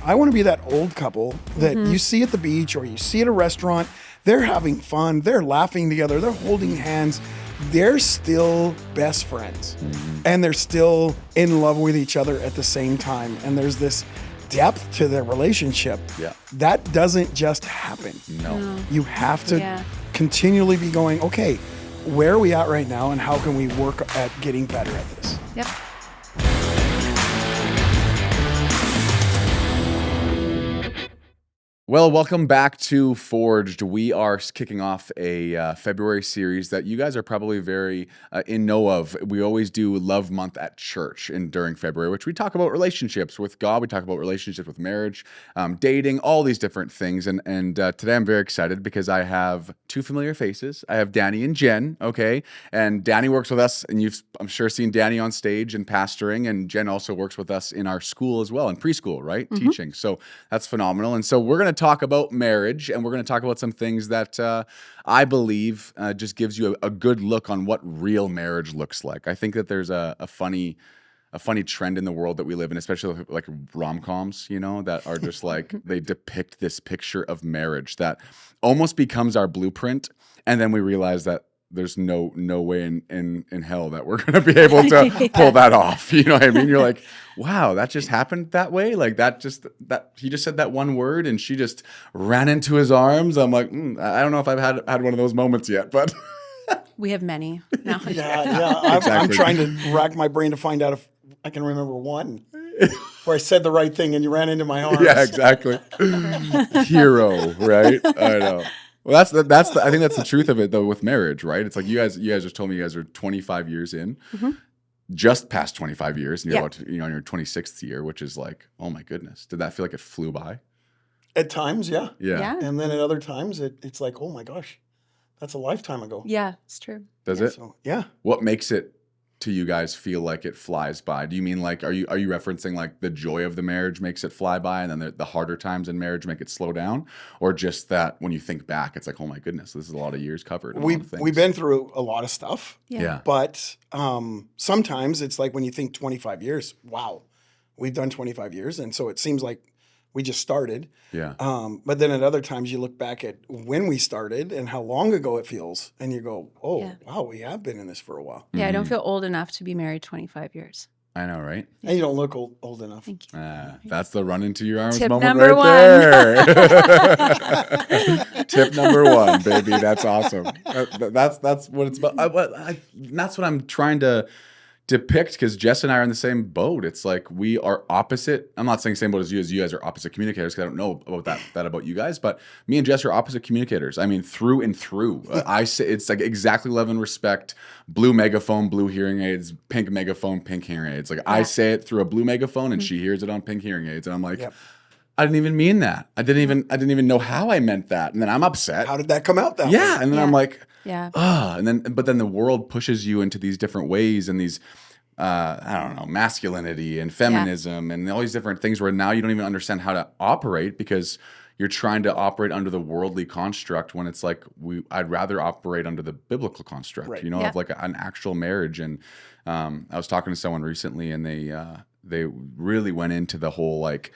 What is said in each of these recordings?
I want to be that old couple that you see at the beach or you see at a restaurant. They're having fun. They're laughing together. They're holding hands. They're still best friends. And they're still in love with each other at the same time. And there's this depth to their relationship. Yeah. That doesn't just happen. No. You have to continually be going, okay, where are we at right now and how can we work at getting better at this? Yep. Well, welcome back to Forged. We are kicking off a February series that you guys are probably very in know of. We always do Love Month at church during February, which we talk about relationships with God. We talk about relationships with marriage, dating, all these different things. And today I'm very excited because I have two familiar faces. I have Danny and Jen, okay? And Danny works with us, and you've, I'm sure, seen Danny on stage and pastoring, and Jen also works with us in our school as well, in preschool, right? Teaching. So that's phenomenal. And so we're going to talk about marriage, and we're going to talk about some things that I believe just gives you a good look on what real marriage looks like. I think that there's a funny trend in the world that we live in, especially like rom-coms, you know, that are just like, they depict this picture of marriage that almost becomes our blueprint, and then we realize that there's no way in hell that we're going to be able to pull that off. You know what I mean? You're like, wow, that just happened that way. Like that he just said that one word and she just ran into his arms. I'm like, I don't know if I've had one of those moments yet, but we have many now. Yeah. Exactly. I'm trying to rack my brain to find out if I can remember one where I said the right thing and you ran into my arms. Yeah, exactly. Hero, right? I know. Well, I think that's the truth of it though with marriage, right? It's like you guys just told me you guys are 25 years in, just past 25 years, and you're about to, on your 26th year, which is like, oh my goodness, did that feel like it flew by? At times, yeah. Yeah. And then at other times, it's like, oh my gosh, that's a lifetime ago. Yeah, it's true. Does it? So, yeah. What makes it to you guys feel like it flies by? Do you mean like, are you referencing like the joy of the marriage makes it fly by, and then the harder times in marriage make it slow down, or just that when you think back, it's like, oh my goodness, this is a lot of years covered. We've been through a lot of stuff. Yeah. But sometimes it's like when you think 25 years, wow, we've done 25 years, and so it seems like we just started. Yeah. But then at other times you look back at when we started and how long ago it feels, and you go, oh, wow, we have been in this for a while. Yeah, I don't feel old enough to be married 25 years. I know, right? And you don't look old enough. Thank you. That's the run into your arms Tip moment number right there. Tip number one, baby. That's awesome. That's what it's about. That's what I'm trying to depict, because Jess and I are in the same boat. It's like we are opposite. I'm not saying same boat as you guys are opposite communicators, because I don't know about that about you guys, but me and Jess are opposite communicators. I mean, through and through. I say it's like exactly love and respect, blue megaphone, blue hearing aids, pink megaphone, pink hearing aids. Like I say it through a blue megaphone and she hears it on pink hearing aids, and I'm like, I didn't even mean that. I didn't even know how I meant that. And then I'm upset. How did that come out that way? Yeah. And then I'm like, but then the world pushes you into these different ways, and these, I don't know, masculinity and feminism and all these different things where now you don't even understand how to operate, because you're trying to operate under the worldly construct, when it's like I'd rather operate under the biblical construct, of like an actual marriage. And I was talking to someone recently, and they really went into the whole like,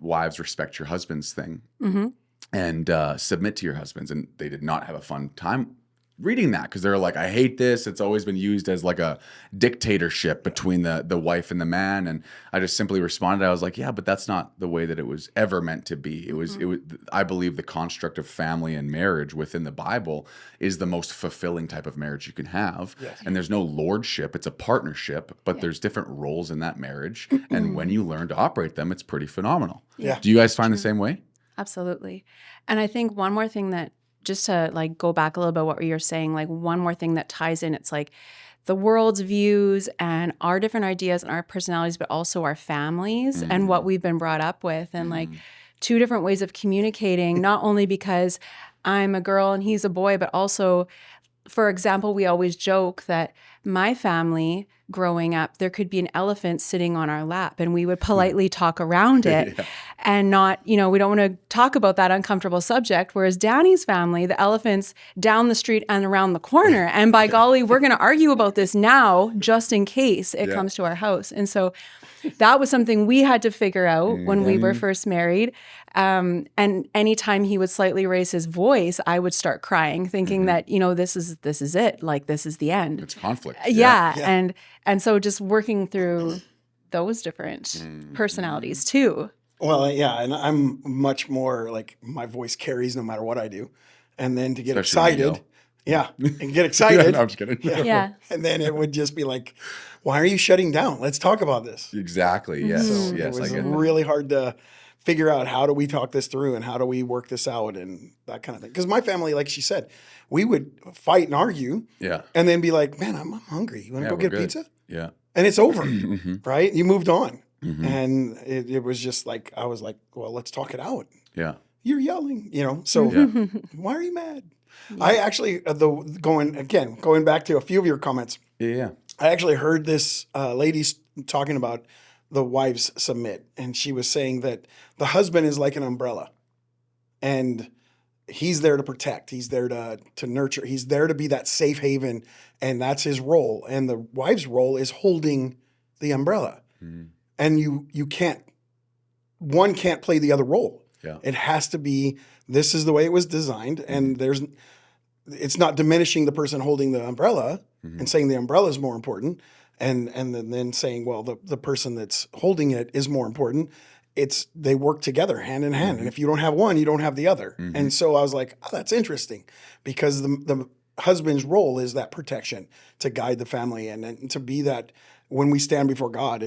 wives respect your husbands thing, and submit to your husbands. And they did not have a fun time reading that, because they're like, I hate this. It's always been used as like a dictatorship between the wife and the man. And I just simply responded. I was like, yeah, but that's not the way that it was ever meant to be. It was, I believe the construct of family and marriage within the Bible is the most fulfilling type of marriage you can have. Yes. And there's no lordship. It's a partnership, but there's different roles in that marriage. And when you learn to operate them, it's pretty phenomenal. Yeah. Do you guys find the same way? Absolutely. And I think one more thing that, just to like go back a little bit what you're saying, like one more thing that ties in, it's like the world's views and our different ideas and our personalities, but also our families and what we've been brought up with, and like two different ways of communicating, not only because I'm a girl and he's a boy, but also, for example, we always joke that my family growing up, there could be an elephant sitting on our lap and we would politely talk around it and not, we don't want to talk about that uncomfortable subject. Whereas Danny's family, the elephant's down the street and around the corner. And by golly, we're going to argue about this now, just in case it comes to our house. And so that was something we had to figure out when we were Mhm. first married. And anytime he would slightly raise his voice, I would start crying, thinking that, you know, this is it. Like, this is the end. It's conflict. Yeah. Yeah. And so just working through those different personalities too. Well, yeah, and I'm much more like my voice carries no matter what I do. And then to get Especially when you excited, yeah, and get excited. Yeah, no, I'm just kidding. Yeah. And then it would just be like, why are you shutting down? Let's talk about this. Exactly. Yes. So Yes. it I was get it. really hard to figure out how do we talk this through and how do we work this out and that kind of thing. Because my family, like she said, we would fight and argue Yeah. and then be like, man, I'm hungry. You want to Yeah, go get we're a good. pizza? Yeah. And it's over, Mhm. right? You moved on. Mhm. And it was just like, I was like, well, let's talk it out. Yeah. You're yelling, you know, so Yeah. why are you mad? I actually, going back to a few of your comments, Yeah. I actually heard this lady talking about the wives submit, and she was saying that the husband is like an umbrella, and he's there to protect, he's there to nurture, he's there to be that safe haven, and that's his role. And the wife's role is holding the umbrella, Mhm. and you can't, one can't play the other role. Yeah. It has to be. This is the way it was designed, and it's not diminishing the person holding the umbrella and saying the umbrella is more important, and then saying, well, the person that's holding it is more important. It's they work together hand in hand, and if you don't have one, you don't have the other. And so I was like, oh, that's interesting, because the husband's role is that protection to guide the family and to be that when we stand before God,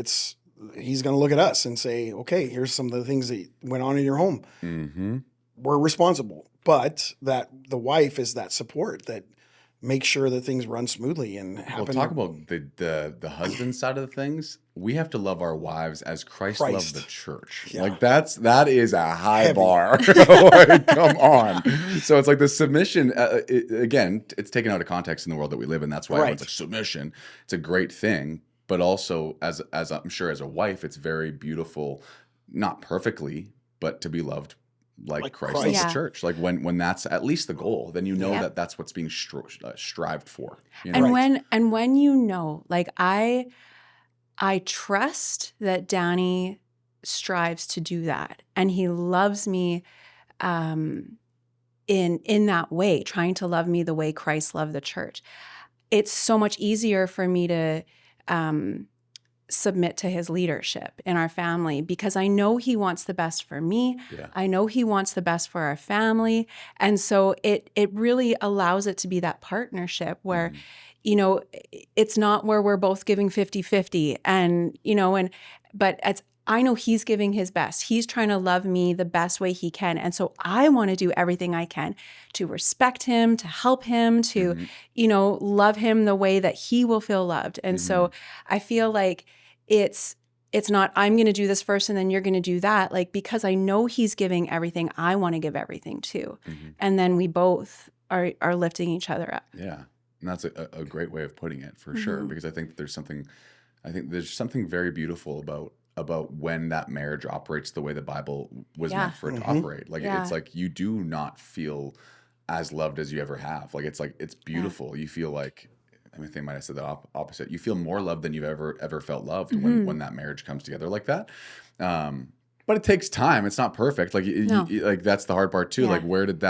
He's going to look at us and say, okay, here's some of the things that went on in your home. Mm-hmm. We're responsible, but that the wife is that support that makes sure that things run smoothly and happen. Well, talk about the husband side of the things. We have to love our wives as Christ loved the church. Yeah. Like that is a high Heavy. bar. Like, come on. So it's like the submission. Again, it's taken out of context in the world that we live in. That's why everyone's like submission. It's a great thing, but also as I'm sure as a wife, it's very beautiful, not perfectly, but to be loved like Christ loves Yeah. the church. Like when that's at least the goal, then you know Yeah. that that's what's being strived for. You And know? when you know, like I trust that Danny strives to do that, and he loves me in that way, trying to love me the way Christ loved the church. It's so much easier for me to submit to his leadership in our family, because I know he wants the best for me. Yeah. I know he wants the best for our family. And so it really allows it to be that partnership where, you know, it's not where we're both giving 50-50 and, you know, but I know he's giving his best. He's trying to love me the best way he can. And so I want to do everything I can to respect him, to help him, to, you know, love him the way that he will feel loved. And so I feel like it's not, I'm going to do this first and then you're going to do that. Like, because I know he's giving everything, I want to give everything too. And then we both are lifting each other up. Yeah. And that's a great way of putting it for sure, because I think there's something very beautiful about when that marriage operates the way the Bible was meant for it to operate. Like it's like you do not feel as loved as you ever have. Like it's beautiful. You feel like, I mean, they might have said the opposite. You feel more loved than you've ever felt loved when that marriage comes together like that. But it takes time. It's not perfect. Like like that's the hard part too. Yeah. Like where did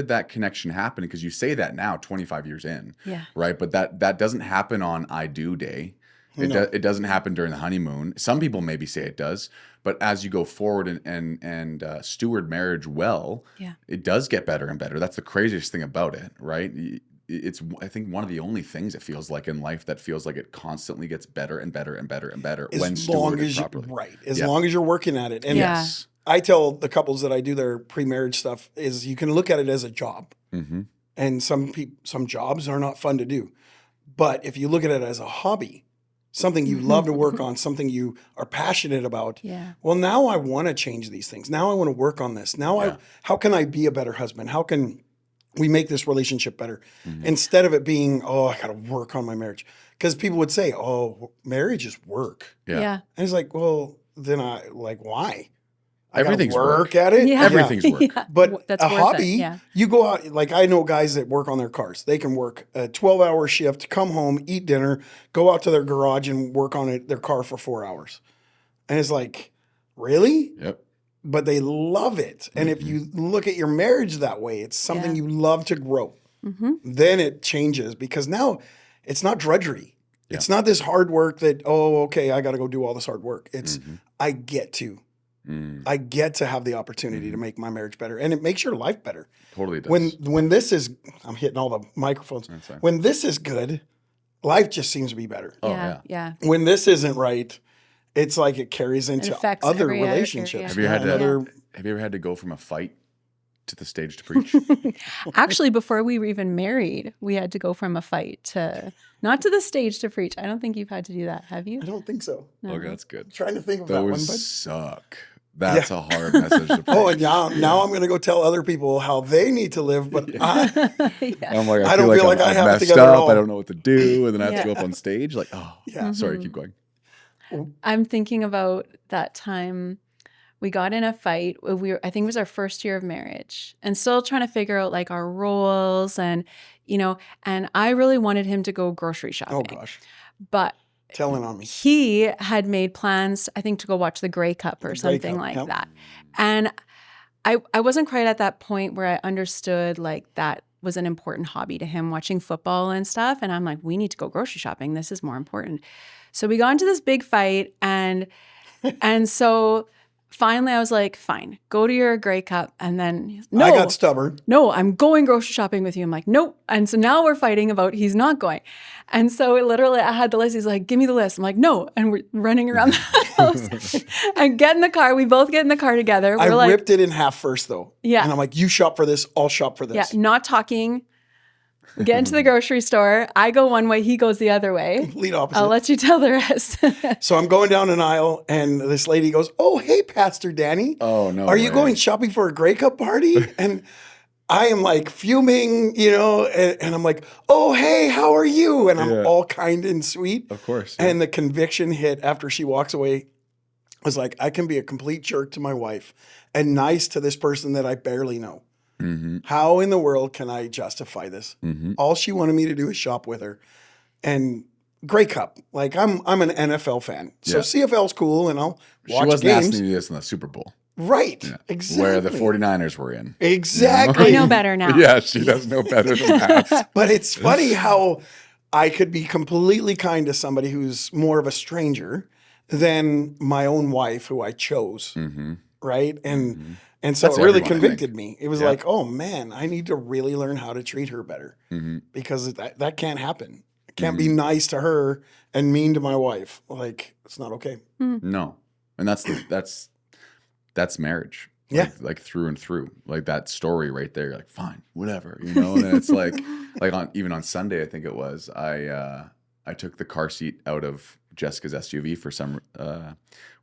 that connection happen? Because you say that now, 25 years in, Yeah. right? But that doesn't happen on I do day. It doesn't happen during the honeymoon. Some people maybe say it does, but as you go forward and steward marriage well, it does get better and better. That's the craziest thing about it, right? It's, I think, one of the only things it feels like in life that feels like it constantly gets better and better and better and better when stewarded properly. As long as you're working at it. And Yes. I tell the couples that I do their pre-marriage stuff is you can look at it as a job. And some jobs are not fun to do. But if you look at it as a hobby, something you love to work on, something you are passionate about. Yeah. Well, now I want to change these things. Now I want to work on this. Now how can I be a better husband? How can we make this relationship better? Instead of it being, oh, I got to work on my marriage. Because people would say, oh, marriage is work. Yeah. And it's like, well, then why? Everything's work at it. Yeah. Everything's work. Yeah. But That's a worth hobby, it. Yeah. you go out, like I know guys that work on their cars. They can work a 12-hour shift, come home, eat dinner, go out to their garage and work on their car for 4 hours. And it's like, really? Yep. But they love it. And if you look at your marriage that way, it's something you love to grow. Then it changes because now it's not drudgery. Yeah. It's not this hard work that, oh, okay, I got to go do all this hard work. It's, I get to. I get to have the opportunity to make my marriage better. And it makes your life better. Totally does. When this is, I'm hitting all the microphones. That's fine. When this is good, life just seems to be better. Oh, yeah. When this isn't right, it's like it carries into affects other every other relationships. area. Have you ever had to go from a fight to the stage to preach? Actually, before we were even married, we had to go from a fight to not to the stage to preach. I don't think you've had to do that, have you? I don't think so. No. Okay, that's good. I'm trying to think of that one, Those but suck. That's a hard message to preach. oh, and now I'm going to go tell other people how they need to live, but Yeah. I'm like, I don't feel like I I'm have it messed together at up. all. I don't know what to do, and then I have to Yeah. go up on stage. Like, oh, Yeah. sorry, keep going. I'm thinking about that time we got in a fight. I think it was our first year of marriage, and still trying to figure out like our roles, and and I really wanted him to go grocery shopping. oh gosh, But telling on me. he had made plans, I think, to go watch the Grey Cup or Grey something Cup, like yep. that. And I wasn't quite at that point where I understood like that was an important hobby to him, watching football and stuff. And I'm like, we need to go grocery shopping. This is more important. So we got into this big fight, and so finally I was like, fine, go to your Grey Cup. And then no, I got stubborn. no, I'm going grocery shopping with you. I'm like, nope. And so now we're fighting about he's not going. And so it literally, I had the list. He's like, give me the list. I'm like, no. And we're running around the house and get in the car. We both get in the car together. I We're like, ripped it in half first though. Yeah. And I'm like, you shop for this, I'll shop for yeah, this. not talking. We get into the grocery store. I go one way, he goes the other way. Complete opposite. I'll let you tell the rest. So I'm going down an aisle and this lady goes, oh, hey, Pastor Danny. Oh, no Are you way. going shopping for a Grey Cup party? And I am like fuming, and I'm like, oh, hey, how are you? And I'm all kind and sweet. Of course. And the conviction hit after she walks away. I was like, I can be a complete jerk to my wife and nice to this person that I barely know. Mm-hmm. How in the world can I justify this? Mm-hmm. All she wanted me to do is shop with her. And Grey Cup, like I'm an NFL fan. So Yeah. CFL's cool and I'll She watch wasn't games. asking you this in the Super Bowl. Right. Yeah. Exactly. Where the 49ers were in. Exactly. I know better now. Yeah, she does know better than that. But it's funny how I could be completely kind to somebody who's more of a stranger than my own wife who I chose. Mm-hmm. Right. And Mhm. so That's it really everyone, I convicted me. It was Yeah. like, oh man, I need to really learn how to treat her better Mm-hmm. because that can't happen. I can't be nice to her and mean to my wife. Like it's not okay. No, and that's marriage. Yeah. Like through and through, like that story right there. You're like, fine, whatever, And then it's like even on Sunday, I think it was. I took the car seat out of Jessica's SUV for some.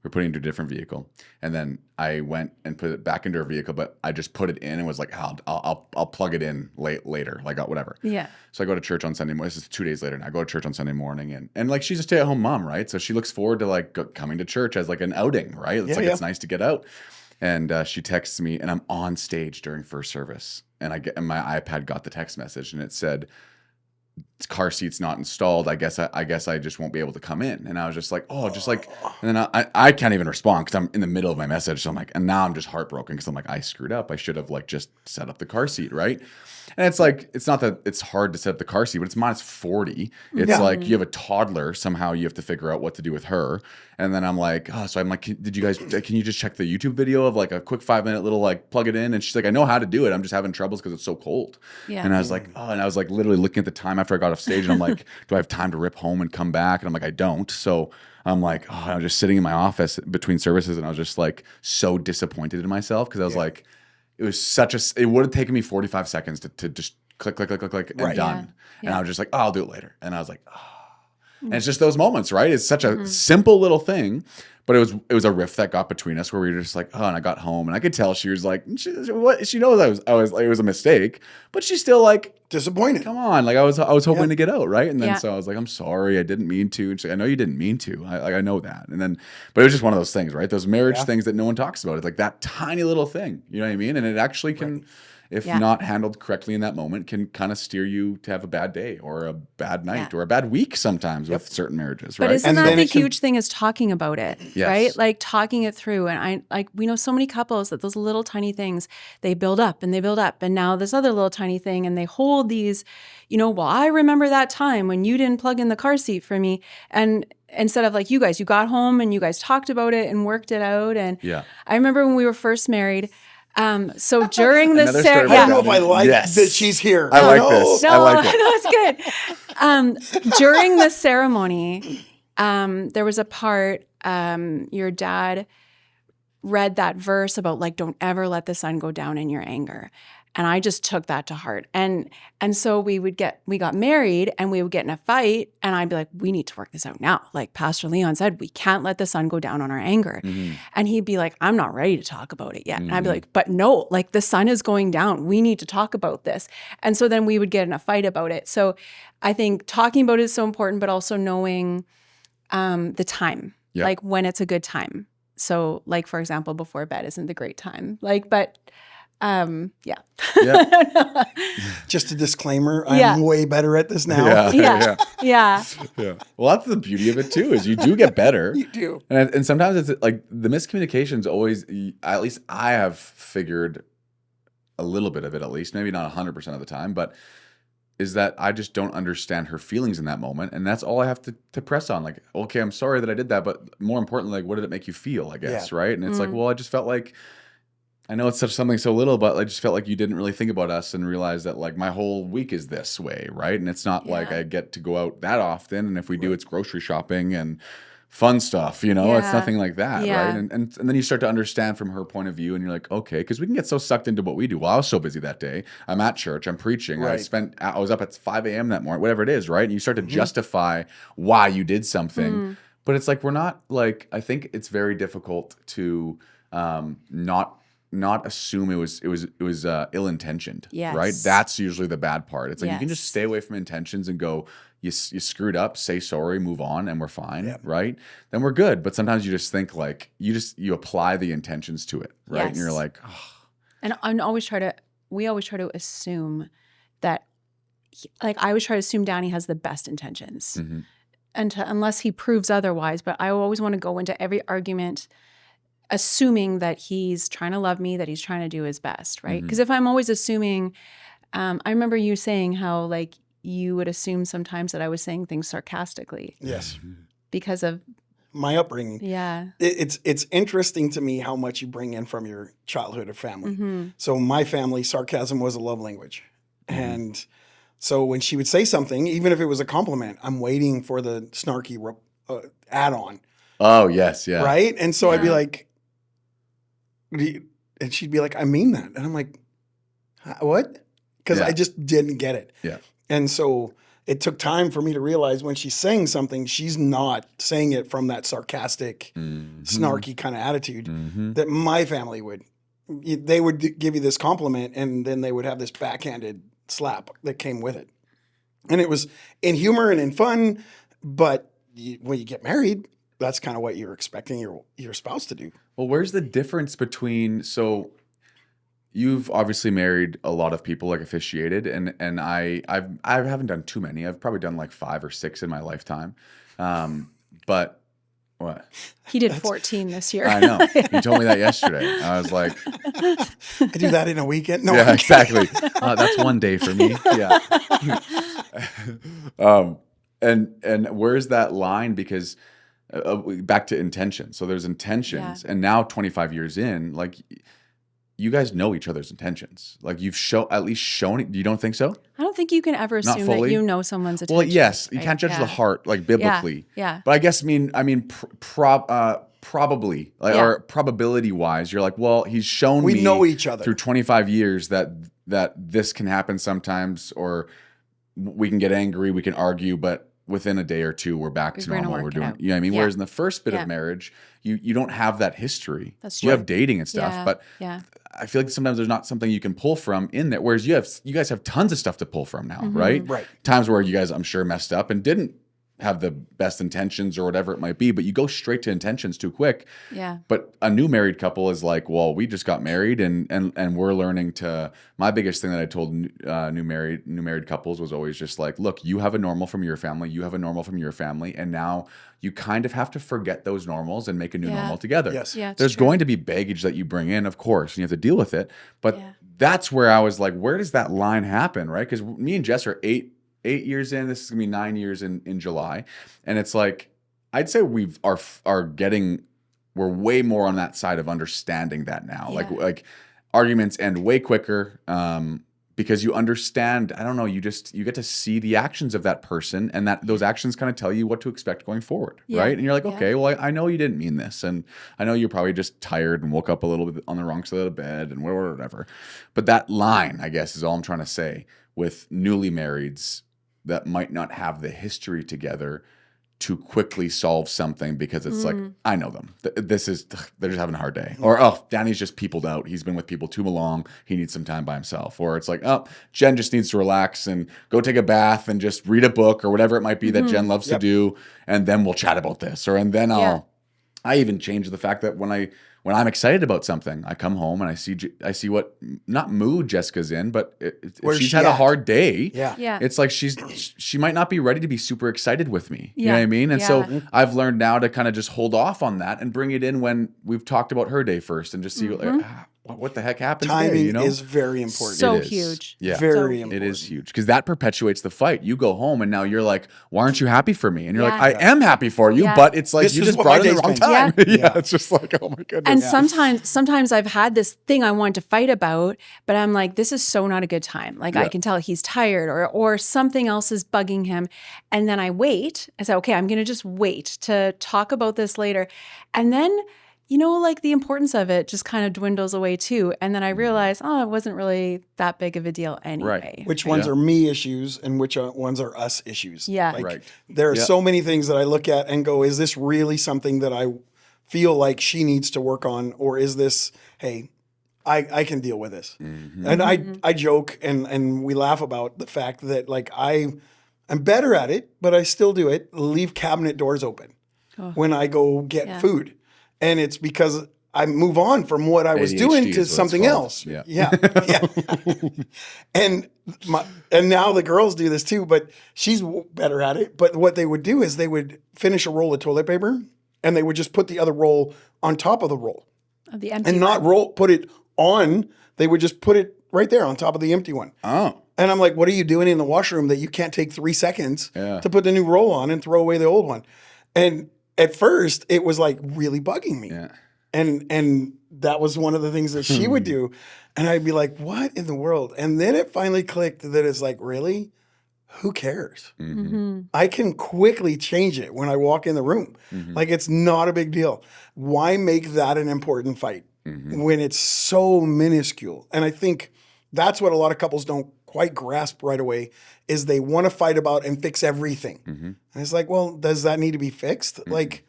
We're putting it into a different vehicle, and then I went and put it back into her vehicle, but I just put it in and was like, I'll plug it in later, like whatever. Yeah. So I go to church on Sunday morning. This is 2 days later now. I go to church on Sunday morning, and like she's a stay-at-home mom, right? So she looks forward to like coming to church as like an outing, right? It's it's nice to get out. And she texts me, and I'm on stage during first service, and my iPad got the text message, and it said, "Car seat's not installed. I guess I just won't be able to come in." And I was just like, oh, just like, and then I can't even respond because I'm in the middle of my message. So I'm like, and now I'm just heartbroken because I'm like, I screwed up. I should have like just set up the car seat, right? And it's like, it's not that it's hard to set up the car seat, but it's minus 40. It's like you have a toddler. Somehow you have to figure out what to do with her. And then I'm like, oh, so I'm like, can you just check the YouTube video of like a quick 5-minute little like plug it in? And she's like, I know how to do it. I'm just having troubles because it's so cold. Yeah. And I was like, oh, and I was like literally looking at the time after I got off stage, and I'm like, do I have time to rip home and come back? And I'm like, I don't. So I'm like, oh, I was just sitting in my office between services, and I was just like so disappointed in myself because I was like, it was it would have taken me 45 seconds to just click, and Right. done. Yeah. And I was just like, oh, I'll do it later. And I was like, oh. And it's just those moments, right? It's such a simple little thing, but it was a rift that got between us where we were just like, oh, and I got home and I could tell she was like, she knows I was like, it was a mistake, but she's still like, Disappointed. come on, like I was hoping to get out, right? And then Yeah. so I was like, I'm sorry, I didn't mean to. And she's like, I know you didn't mean to. I know that. And then, but it was just one of those things, right? Those marriage things that no one talks about. It's like that tiny little thing, you know what I mean? And it actually can, if Yeah. not handled correctly in that moment, can kind of steer you to have a bad day or a bad night or a bad week sometimes with certain marriages, right? But isn't And that then the it can- huge thing is talking about it, Yes. right? Like talking it through. And we know so many couples that those little tiny things, they build up and they build up. And now this other little tiny thing, and they hold these, well, I remember that time when you didn't plug in the car seat for me. And instead of like you got home and you guys talked about it and worked it out. And Yeah. I remember when we were first married. So during the Another story ceremony, about I don't know if I like Yes. that she's here. I like No. this. no, I like it. no, it's good. During the ceremony, there was a part your dad read that verse about like, don't ever let the sun go down in your anger. And I just took that to heart. And so we got married and we would get in a fight and I'd be like, we need to work this out now. Like Pastor Leon said, we can't let the sun go down on our anger. Mm-hmm. And he'd be like, I'm not ready to talk about it yet. And I'd be like, but no, like the sun is going down. We need to talk about this. And so then we would get in a fight about it. So I think talking about it is so important, but also knowing the time, Yeah. like when it's a good time. So like, for example, before bed isn't the great time. Like, but yeah. Yeah. Just a disclaimer, Yeah. I'm way better at this now. Yeah. Yeah. Yeah. Yeah. Well, that's the beauty of it too, is you do get better. You do. And sometimes it's like the miscommunication's always, at least I have figured a little bit of it, at least, maybe not 100% of the time, but is that I just don't understand her feelings in that moment. And that's all I have to press on. Like, okay, I'm sorry that I did that, but more importantly, like, what did it make you feel, I guess, right? And it's like, well, I just felt like, I know it's something so little, but I just felt like you didn't really think about us and realize that like my whole week is this way, right? And it's not like I get to go out that often. And if we do, it's grocery shopping and fun stuff, It's Yeah. nothing like that, Yeah. right? And then you start to understand from her point of view and you're like, okay, because we can get so sucked into what we do. Well, I was so busy that day. I'm at church, I'm preaching. Right. I was up at 5 a.m. that morning, whatever it is, right? And you start to justify why you did something. But it's like, we're not like, I think it's very difficult to not assume it was ill-intentioned, Yes. right? That's usually the bad part. It's like you can Yes. just stay away from intentions and go, you screwed up, say sorry, move on, and we're fine, right? Then we're good. But sometimes you just think like you apply the intentions to it, right? And Yes. you're like, oh. And we always try to assume that, like, I always try to assume Danny has the best intentions, Mhm. and unless he proves otherwise. But I always want to go into every argument assuming that he's trying to love me, that he's trying to do his best, right? Because if I'm always assuming, I remember you saying how like you would assume sometimes that I was saying things sarcastically Yes. because of My upbringing. yeah. It's interesting to me how much you bring in from your childhood or family. Mm-hmm. So my family, sarcasm was a love language. And so when she would say something, even if it was a compliment, I'm waiting for the snarky add-on, Oh, yes, yeah. right? And so I'd be Yeah. like, and she'd be like, I mean that. And I'm like, what? Because Yeah. I just didn't get it. Yeah. And so it took time for me to realize when she's saying something, she's not saying it from that sarcastic, snarky kind of attitude that my family would. They would give you this compliment and then they would have this backhanded slap that came with it. And it was in humor and in fun, but when you get married, that's kind of what you're expecting your spouse to do. Well, where's the difference between, so you've obviously married a lot of people, like officiated, and I haven't done too many. I've probably done like 5 or 6 in my lifetime. But what? He did 14 this year. I know. You told me that yesterday. I was like, I do that in a weekend. No, yeah, I'm kidding. exactly. That's one day for me. Yeah. And where's that line? Because back to intention. So there's intentions, and now 25 years in, like you guys know each other's intentions. Like you've at least shown it. You don't think so? I don't think you can ever assume that fully? you know someone's attention. Well, yes, you right? can't judge Yeah. the heart like biblically. Yeah. But I guess probably like, Yeah. or probability wise, you're like, well, he's shown We me know each other. through 25 years that this can happen sometimes, or we can get angry, we can argue, but within a day or two, we're back to We're gonna normal. work We're it doing, out. you know what I mean? Yeah. Whereas in the first bit Yeah. of marriage, you don't have that history. That's You true. have dating and stuff, Yeah. but Yeah. I feel like sometimes there's not something you can pull from in there. Whereas you guys have tons of stuff to pull from now, Mm-hmm. right? Right. Times where you guys, I'm sure, messed up and didn't have the best intentions or whatever it might be, but you go straight to intentions too quick. Yeah. But a new married couple is like, well, we just got married and we're learning to. My biggest thing that I told new married couples was always just like, look, you have a normal from your family, you have a normal from your family, and now you kind of have to forget those normals and make a new normal together. Yes. Yeah, it's There's true. going to be baggage that you bring in, of course, and you have to deal with it. But that's where I was like, where does that line happen, right? Because me and Jess are 8 years in. This is gonna be 9 years in July, and it's like I'd say we're way more on that side of understanding that now. Like arguments end way quicker because you understand. I don't know. You get to see the actions of that person, and that those actions kind of tell you what to expect going forward, right? And you're like, okay, well, I know you didn't mean this, and I know you're probably just tired and woke up a little bit on the wrong side of the bed and whatever. But that line, I guess, is all I'm trying to say with newly marrieds that might not have the history together to quickly solve something because it's like, I know them. They're just having a hard day. Or, oh, Danny's just peopled out. He's been with people too long. He needs some time by himself. Or it's like, oh, Jen just needs to relax and go take a bath and just read a book or whatever it might be that Jen loves to do. And then we'll chat about this. And then I even change the fact that when I'm excited about something, I come home and I see what not mood Jessica's in, but if she's had a hard day. It's like she might not be ready to be super excited with me. You know what I mean? And so I've learned now to kind of just hold off on that and bring it in when we've talked about her day first and just see what the heck happened. Timing today, is very important. So huge. Yeah, very important. It is huge because that perpetuates the fight. You go home and now you're like, "Why aren't you happy for me?" And you're like, "I am happy for you," but it's like This you is just what brought my it in the wrong day's been. time. It's just like, oh my goodness. And sometimes I've had this thing I want to fight about, but I'm like, this is so not a good time. Like I can tell he's tired or something else is bugging him. And then I wait. I say, okay, I'm going to just wait to talk about this later. And then, like the importance of it just kind of dwindles away too. And then I realize, it wasn't really that big of a deal anyway. Right. Which ones are me issues and which ones are us issues. Yeah. Like, there are so many things that I look at and go, is this really something that I feel like she needs to work on? Or is this, hey, I can deal with this. And I joke and we laugh about the fact that like I'm better at it, but I still do it. Leave cabinet doors open when I go get food. And it's because I move on from what I was doing to something else. Yeah. And now the girls do this too, but she's better at it. But what they would do is they would finish a roll of toilet paper and they would just put the other roll on top of the roll. Of the empty and not put it on. They would just put it right there on top of the empty one. Oh. And I'm like, what are you doing in the washroom that you can't take 3 seconds to put the new roll on and throw away the old one? And at first, it was like really bugging me. Yeah. And that was one of the things that she would do. And I'd be like, what in the world? And then it finally clicked that it's like, really? Who cares? I can quickly change it when I walk in the room. Like, it's not a big deal. Why make that an important fight when it's so minuscule? And I think that's what a lot of couples don't quite grasp right away is they want to fight about and fix everything. And it's like, well, does that need to be fixed? Like,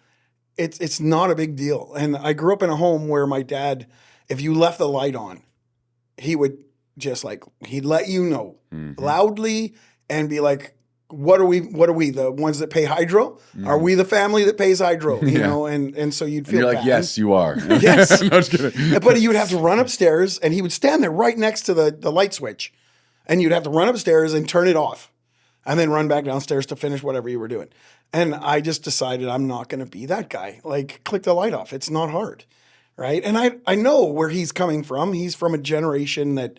it's not a big deal. And I grew up in a home where my dad, if you left the light on, he would just like, he'd let you know loudly and be like, what are we, the ones that pay hydro? Are we the family that pays hydro? You know, and so you'd feel you're like, bad. yes, you are. Yes. No, just kidding. But you would have to run upstairs and he would stand there right next to the light switch. And you'd have to run upstairs and turn it off and then run back downstairs to finish whatever you were doing. And I just decided I'm not going to be that guy. Like, click the light off. It's not hard, right? And I know where he's coming from. He's from a generation that,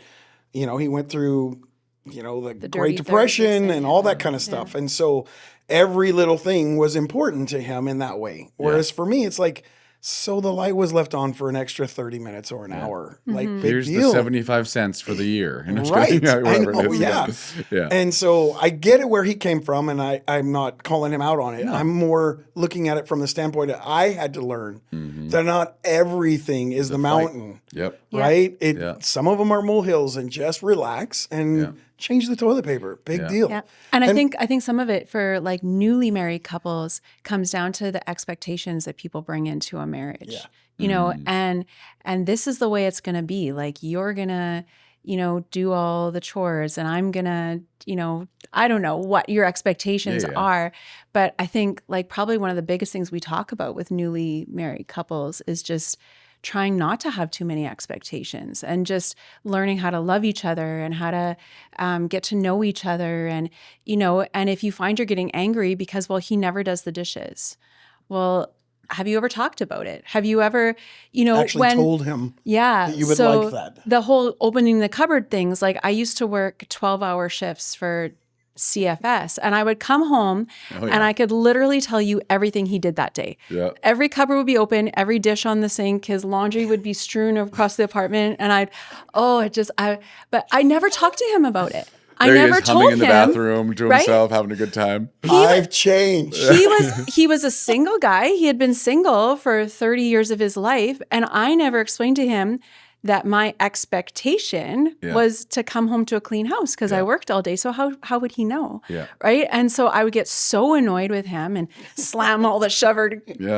he went through, the Great Depression and all that kind of stuff. And so every little thing was important to him in that way. Whereas for me, it's like, so the light was left on for an extra 30 minutes or an hour. Like, big Here's deal. the 75 cents for the year. Right. I know, it is. yeah. And so I get it where he came from, and I'm not calling him out on it. No. I'm more looking at it from the standpoint that I had to learn that not everything is the mountain. Yep. Right? Some of them are molehills, and just relax and change the toilet paper. Big deal. Yeah. And I think some of it for like newly married couples comes down to the expectations that people bring into a marriage. And this is the way it's going to be. Like, you're going to do all the chores, and I'm going to, I don't know what your expectations Yeah. are. But I think like probably one of the biggest things we talk about with newly married couples is just trying not to have too many expectations and just learning how to love each other and how to get to know each other. And, and if you find you're getting angry because, well, he never does the dishes. Well, have you ever talked about it? Have you ever, Actually told him that you would like that. The whole opening the cupboard things, like I used to work 12-hour shifts for CFS, and I would come home and I could literally tell you everything he did that day. Yeah. Every cupboard would be open, every dish on the sink, his laundry would be strewn across the apartment, and but I never talked to him about it. I never told humming in the him, bathroom to right? himself, having a good time. I've changed. He was a single guy. He had been single for 30 years of his life, and I never explained to him that my expectation was to come home to a clean house because I worked all day. So how would he know? Yeah. Right. And so I would get so annoyed with him and slam all the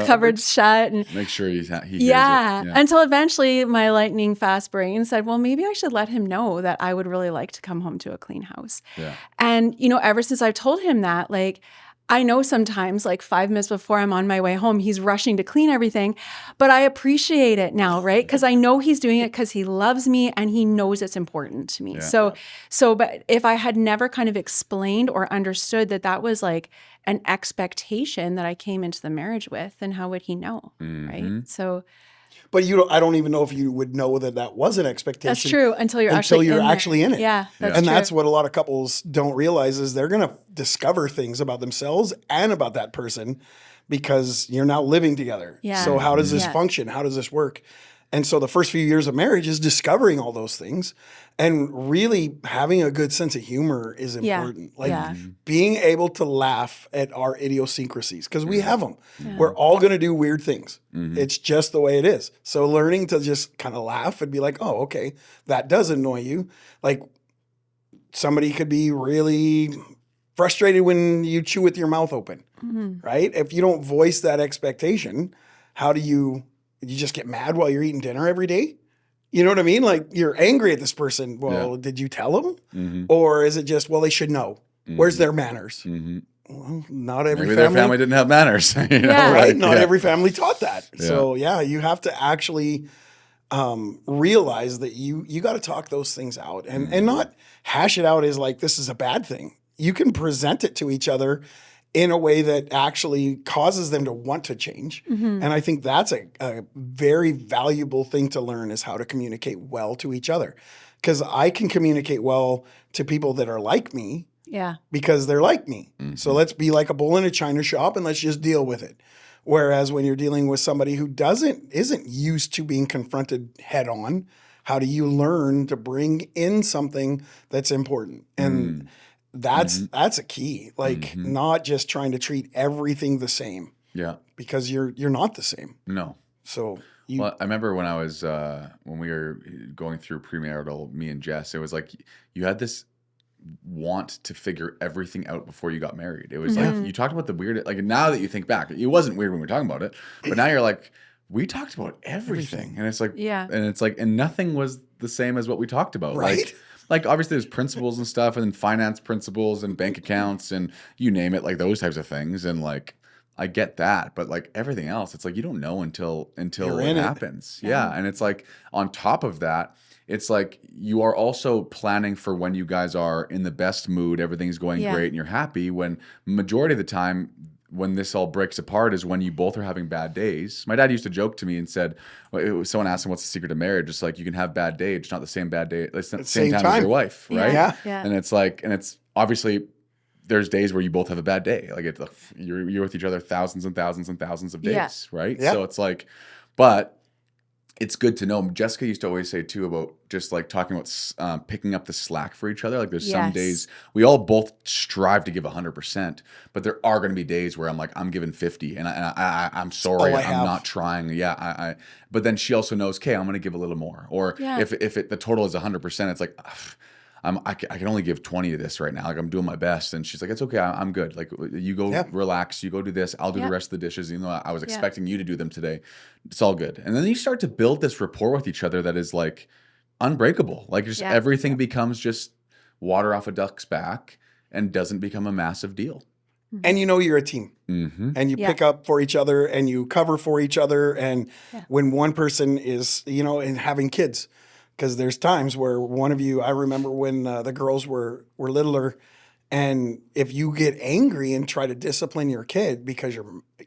cupboards shut and make sure he hears it. Until eventually my lightning fast brain said, well, maybe I should let him know that I would really like to come home to a clean house. Yeah. And, ever since I've told him that, like, I know sometimes like 5 minutes before I'm on my way home, he's rushing to clean everything, but I appreciate it now, right? Because I know he's doing it because he loves me and he knows it's important to me. Yeah. But if I had never kind of explained or understood that was like an expectation that I came into the marriage with, then how would he know, right? So... But I don't even know if you would know that was an expectation. That's true until you're actually in it. Yeah, that's and true. that's what a lot of couples don't realize is they're going to discover things about themselves and about that person because you're now living together. Yeah. So how does this function? How does this work? And so the first few years of marriage is discovering all those things, and really having a good sense of humor is important. Being able to laugh at our idiosyncrasies, because we have them. Yeah. We're all going to do weird things. Mm-hmm. It's just the way it is. So learning to just kind of laugh and be like, oh, okay, that does annoy you. Like somebody could be really frustrated when you chew with your mouth open, right? If you don't voice that expectation, how do you just get mad while you're eating dinner every day? You know what I mean? Like you're angry at this person. Well, did you tell them? Mm-hmm. Or is it just, well, they should know. Mm-hmm. Where's their manners? Mm-hmm. Well, not every Maybe their family didn't have manners. Right? Not every family taught that. Yeah. So you have to actually realize that you got to talk those things out and not hash it out as like, this is a bad thing. You can present it to each other in a way that actually causes them to want to change. Mm-hmm. And I think that's a very valuable thing to learn is how to communicate well to each other. Because I can communicate well to people that are like me because they're like me. Mm-hmm. So let's be like a bull in a china shop and let's just deal with it. Whereas when you're dealing with somebody who isn't used to being confronted head on, how do you learn to bring in something that's important? And that's a key. Like not just trying to treat everything the same. Yeah. Because you're not the same. No. So I remember when I was when we were going through premarital, me and Jess, it was like you had this want to figure everything out before you got married. It was like you talked about the weird, like now that you think back, it wasn't weird when we were talking about it, but now you're like, we talked about everything. And it's like, and nothing was the same as what we talked about. Right. Like obviously there's principles and stuff, and then finance principles and bank accounts and you name it, like those types of things. And like, I get that, but like everything else, it's like you don't know until it happens. Yeah. And it's like on top of that, it's like you are also planning for when you guys are in the best mood, everything's going great and you're happy, when majority of the time when this all breaks apart is when you both are having bad days. My dad used to joke to me and said, someone asked him, what's the secret of marriage? It's like, you can have bad day. It's not the same bad day. It's not the same time as your wife, right? Yeah. Yeah. And it's like, and it's obviously there's days where you both have a bad day. Like you're with each other thousands and thousands and thousands of days, right? Yeah. So it's like, but it's good to know. Jessica used to always say too about just like talking about picking up the slack for each other. Like there's some days we all both strive to give 100%, but there are going to be days where I'm like, I'm giving 50 and I'm sorry. I'm not trying. Yeah. But then she also knows, okay, I'm going to give a little more. Or if the total is 100%, it's like, I can only give 20 to this right now. Like I'm doing my best. And she's like, it's okay. I'm good. Like you go relax, you go do this. I'll do the rest of the dishes. Even though I was expecting you to do them today. It's all good. And then you start to build this rapport with each other that is like unbreakable. Like just Yeah. everything becomes just water off a duck's back and doesn't become a massive deal. And you know you're a team. Mm-hmm. And you Yeah. pick up for each other and you cover for each other. And Yeah. when one person is, and having kids, because there's times where one of you, I remember when the girls were littler, and if you get angry and try to discipline your kid because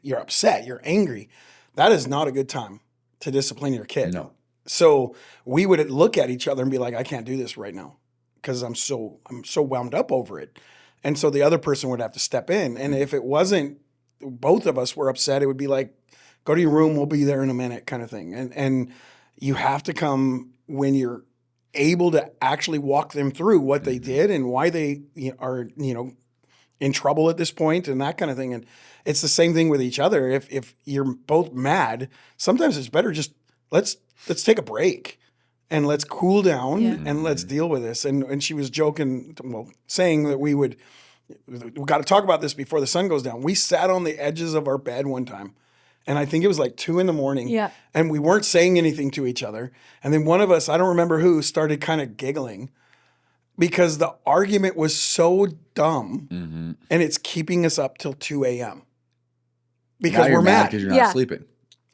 you're upset, you're angry, that is not a good time to discipline your kid. No. So we would look at each other and be like, I can't do this right now because I'm so wound up over it. And so the other person would have to step in. And if it wasn't, both of us were upset, it would be like, go to your room, we'll be there in a minute kind of thing. And you have to come when you're able to actually walk them through what they did and why they are, in trouble at this point and that kind of thing. And it's the same thing with each other. If you're both mad, sometimes it's better just let's take a break and let's cool down and let's deal with this. And she was joking, saying that we got to talk about this before the sun goes down. We sat on the edges of our bed one time, and I think it was like 2 a.m. Yeah. And we weren't saying anything to each other. And then one of us, I don't remember who, started kind of giggling because the argument was so dumb and it's keeping us up till 2 a.m. because Now you're we're mad. because you're not Yeah. sleeping.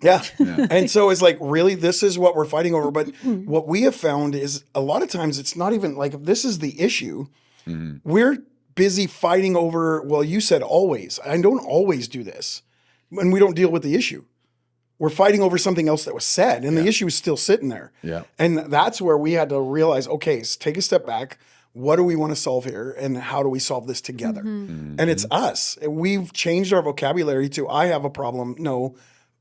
Yeah. Yeah. And so it's like, really, this is what we're fighting over. But what we have found is a lot of times it's not even like, if this is the issue, we're busy fighting over, well, you said always. I don't always do this. And we don't deal with the issue. We're fighting over something else that was said, and the issue is still sitting there. Yeah. And that's where we had to realize, okay, take a step back. What do we want to solve here? And how do we solve this together? And it's us. We've changed our vocabulary to, I have a problem. No,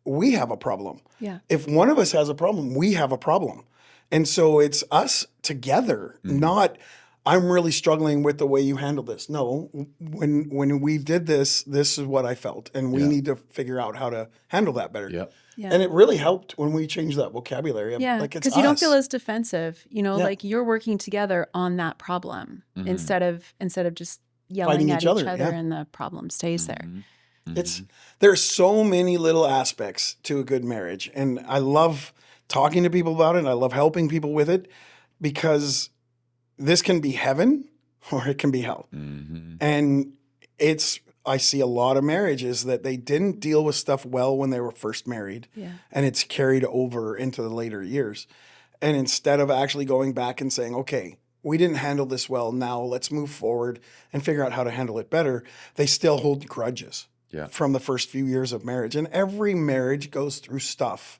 we have a problem. Yeah. If one of us has a problem, we have a problem. And so it's us together, not I'm really struggling with the way you handled this. No, when we did this is what I felt. And we need to figure out how to handle that better. Yep. Yeah. And it really helped when we changed that vocabulary. Yeah, Like it's because you don't us. feel as defensive. Yeah. Like you're working together on that problem instead of just yelling Fighting at each each other, other, yeah. and the problem stays there. There's so many little aspects to a good marriage. And I love talking to people about it. I love helping people with it because this can be heaven or it can be hell. And I see a lot of marriages that they didn't deal with stuff well when they were first married. Yeah. And it's carried over into the later years. And instead of actually going back and saying, okay, we didn't handle this well, now let's move forward and figure out how to handle it better, they still hold grudges from the first few years of marriage. And every marriage goes through stuff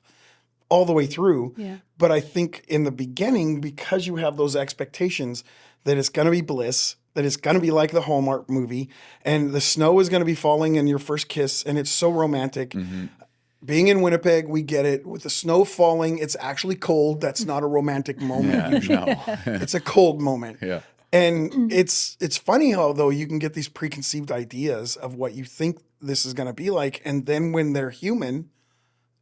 all the way through. Yeah. But I think in the beginning, because you have those expectations that it's going to be bliss, that it's going to be like the Hallmark movie, and the snow is going to be falling in your first kiss, and it's so romantic. Being in Winnipeg, we get it. With the snow falling, it's actually cold. That's not a romantic moment usually. It's a cold moment. Yeah. And it's funny how, though, you can get these preconceived ideas of what you think this is going to be like, and then when they're human,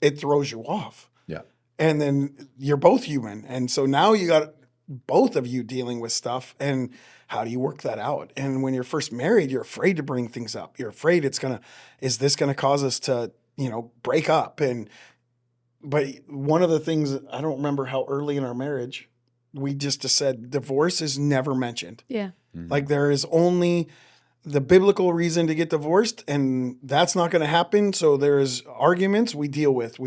it throws you off. Yeah. And then you're both human. And so now you got both of you dealing with stuff, and how do you work that out? And when you're first married, you're afraid to bring things up. You're afraid is this going to cause us to, break up? But one of the things, I don't remember how early in our marriage, we just said divorce is never mentioned. Yeah. Like there is only the biblical reason to get divorced, and that's not going to happen. So there's arguments we deal with.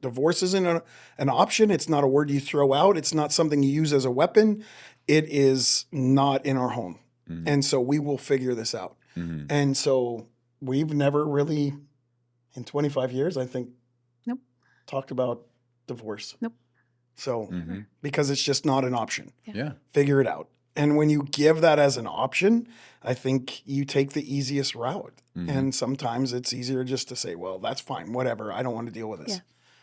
Divorce isn't an option. It's not a word you throw out. It's not something you use as a weapon. It is not in our home. And so we will figure this out. And so we've never really, in 25 years, I think, Nope. talked about divorce. Nope. So, because it's just not an option. Yeah. Figure it out. And when you give that as an option, I think you take the easiest route. And sometimes it's easier just to say, well, that's fine, whatever. I don't want to deal with this. Yeah.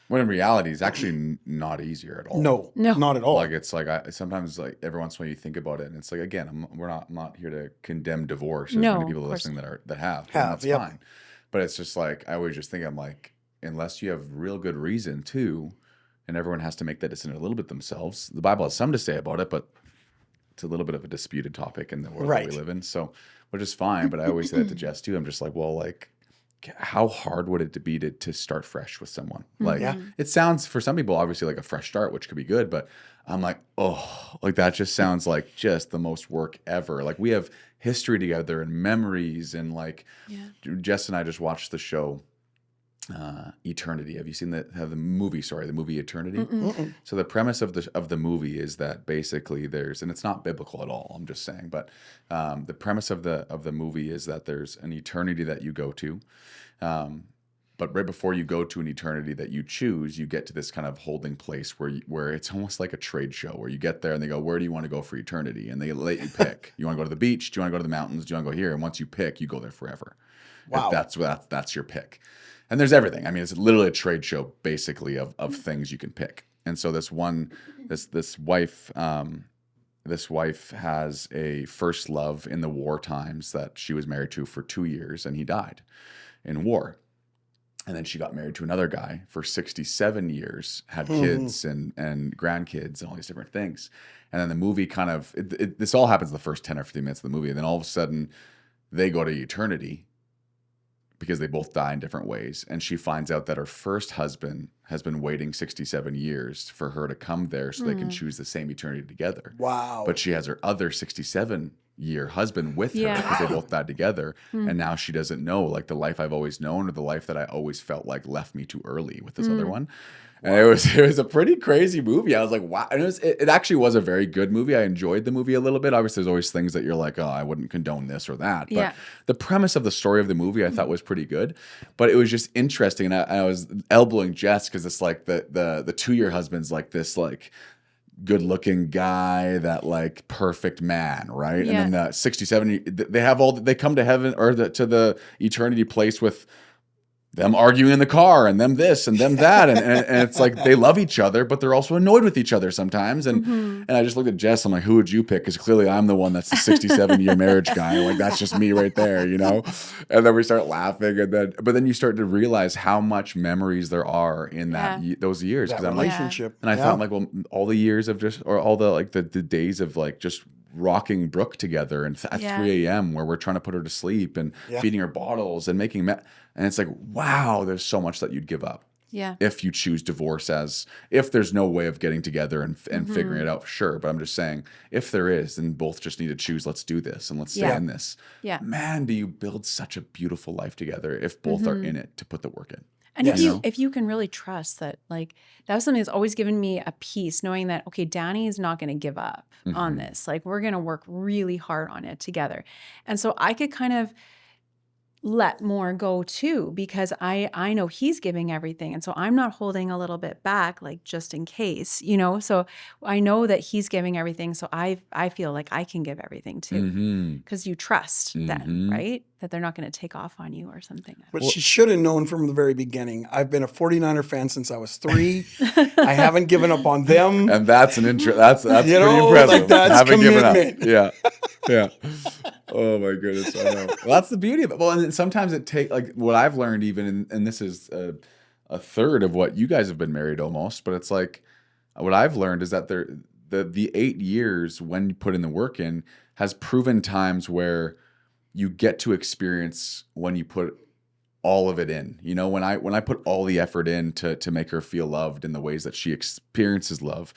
When in reality, it's actually not easier at all. No, No. not at all. Like it's like sometimes like every once in a while you think about it, and it's like again, I'm not here to condemn divorce. There's No, many people of course listening that have, and Have, that's yep. fine. But it's just like I always just think I'm like, unless you have real good reason to, and everyone has to make that decision a little bit themselves. The Bible has some to say about it, but it's a little bit of a disputed topic in the world that we live in. So, which is fine. But I always say that to Jess too. I'm just like, well, like how hard would it be to start fresh with someone? Like Yeah. it sounds for some people obviously like a fresh start, which could be good, but I'm like, oh, like that just sounds like just the most work ever. Like we have history together and memories, and like Jess and I just watched the show Eternity. Have you seen the movie? Sorry, the movie Eternity. Mm-mm. So the premise of the movie is that basically and it's not biblical at all. I'm just saying, but the premise of the movie is that there's an eternity that you go to, but right before you go to an eternity that you choose, you get to this kind of holding place where it's almost like a trade show, where you get there and they go, "Where do you want to go for eternity?" And they let you pick. You want to go to the beach? Do you want to go to the mountains? Do you want to go here? And once you pick, you go there forever. Wow. That's your pick. And there's everything. I mean, it's literally a trade show, basically, of things you can pick. And so this wife has a first love in the war times that she was married to for 2 years, and he died in war. And then she got married to another guy for 67 years, had kids and grandkids and all these different things. And then the movie kind of this all happens the first 10 or 15 minutes of the movie, and then all of a sudden they go to eternity, because they both die in different ways. And she finds out that her first husband has been waiting 67 years for her to come there so they can choose the same eternity together. Wow. But she has her other 67-year husband with her because they both died together. And now she doesn't know, like, the life I've always known, or the life that I always felt like left me too early with this other one. And it was a pretty crazy movie. I was like, wow. And it actually was a very good movie. I enjoyed the movie a little bit. Obviously, there's always things that you're like, oh, I wouldn't condone this or that. But the premise of the story of the movie I thought was pretty good. But it was just interesting. And I was elbowing Jess because it's like the 2-year husband's like this like good-looking guy, that like perfect man, right? Yeah. And then the 67, they come to heaven or to the eternity place with them arguing in the car and them this and them that. And it's like they love each other, but they're also annoyed with each other sometimes. And I just looked at Jess. I'm like, who would you pick? Because clearly I'm the one that's the 67-year marriage guy. Like, that's just me right there, you know? And then we start laughing. But then you start to realize how much memories there are in those years. That I'm like, relationship. and I thought, like, well, all the years of just, or all the like the days of like just rocking Brooke together and at 3 a.m. where we're trying to put her to sleep and feeding her bottles and making and it's like, wow, there's so much that you'd give up. Yeah. If you choose divorce if there's no way of getting together and figuring it out, sure. But I'm just saying, if there is, then both just need to choose, let's do this and let's stay in this. Yeah. Man, do you build such a beautiful life together if both are in it to put the work in. And if you can really trust that, like, that was something that's always given me a peace, knowing that, okay, Danny is not going to give up on this. Like, we're going to work really hard on it together. And so I could kind of let more go too, because I know he's giving everything. And so I'm not holding a little bit back, like, just in case, you know? So I know that he's giving everything. So I feel like I can give everything too, because you trust then, right? That they're not going to take off on you or something. But she should have known from the very beginning. I've been a 49er fan since I was 3. I haven't given up on them. And that's an that's pretty impressive. Like, that's commitment. Given up. Yeah. Oh my goodness. I know. Well, that's the beauty of it. Well, and sometimes it takes, like, what I've learned even, and this is a third of what you guys have been married almost, but it's like, what I've learned is that the 8 years when you put in the work in has proven times where you get to experience when you put all of it in. You know, when I put all the effort in to make her feel loved in the ways that she experiences love,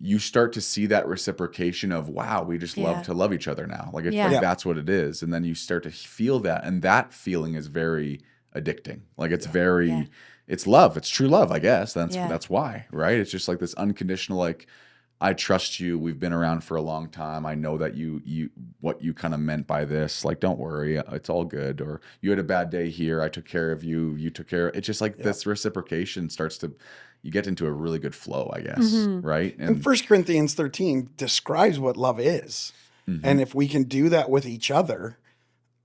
you start to see that reciprocation of, wow, we just love to love each other now. Like, it's like that's what it is. And then you start to feel that. And that feeling is very addicting. Like, it's very, it's love. It's true love, I guess. That's why, right? It's just like this unconditional, like, I trust you. We've been around for a long time. I know that you what you kind of meant by this. Like, don't worry, it's all good. Or you had a bad day here. I took care of you. You took care of. It's just like this reciprocation starts to, you get into a really good flow, I guess, right? And 1 Corinthians 13 describes what love is. And if we can do that with each other,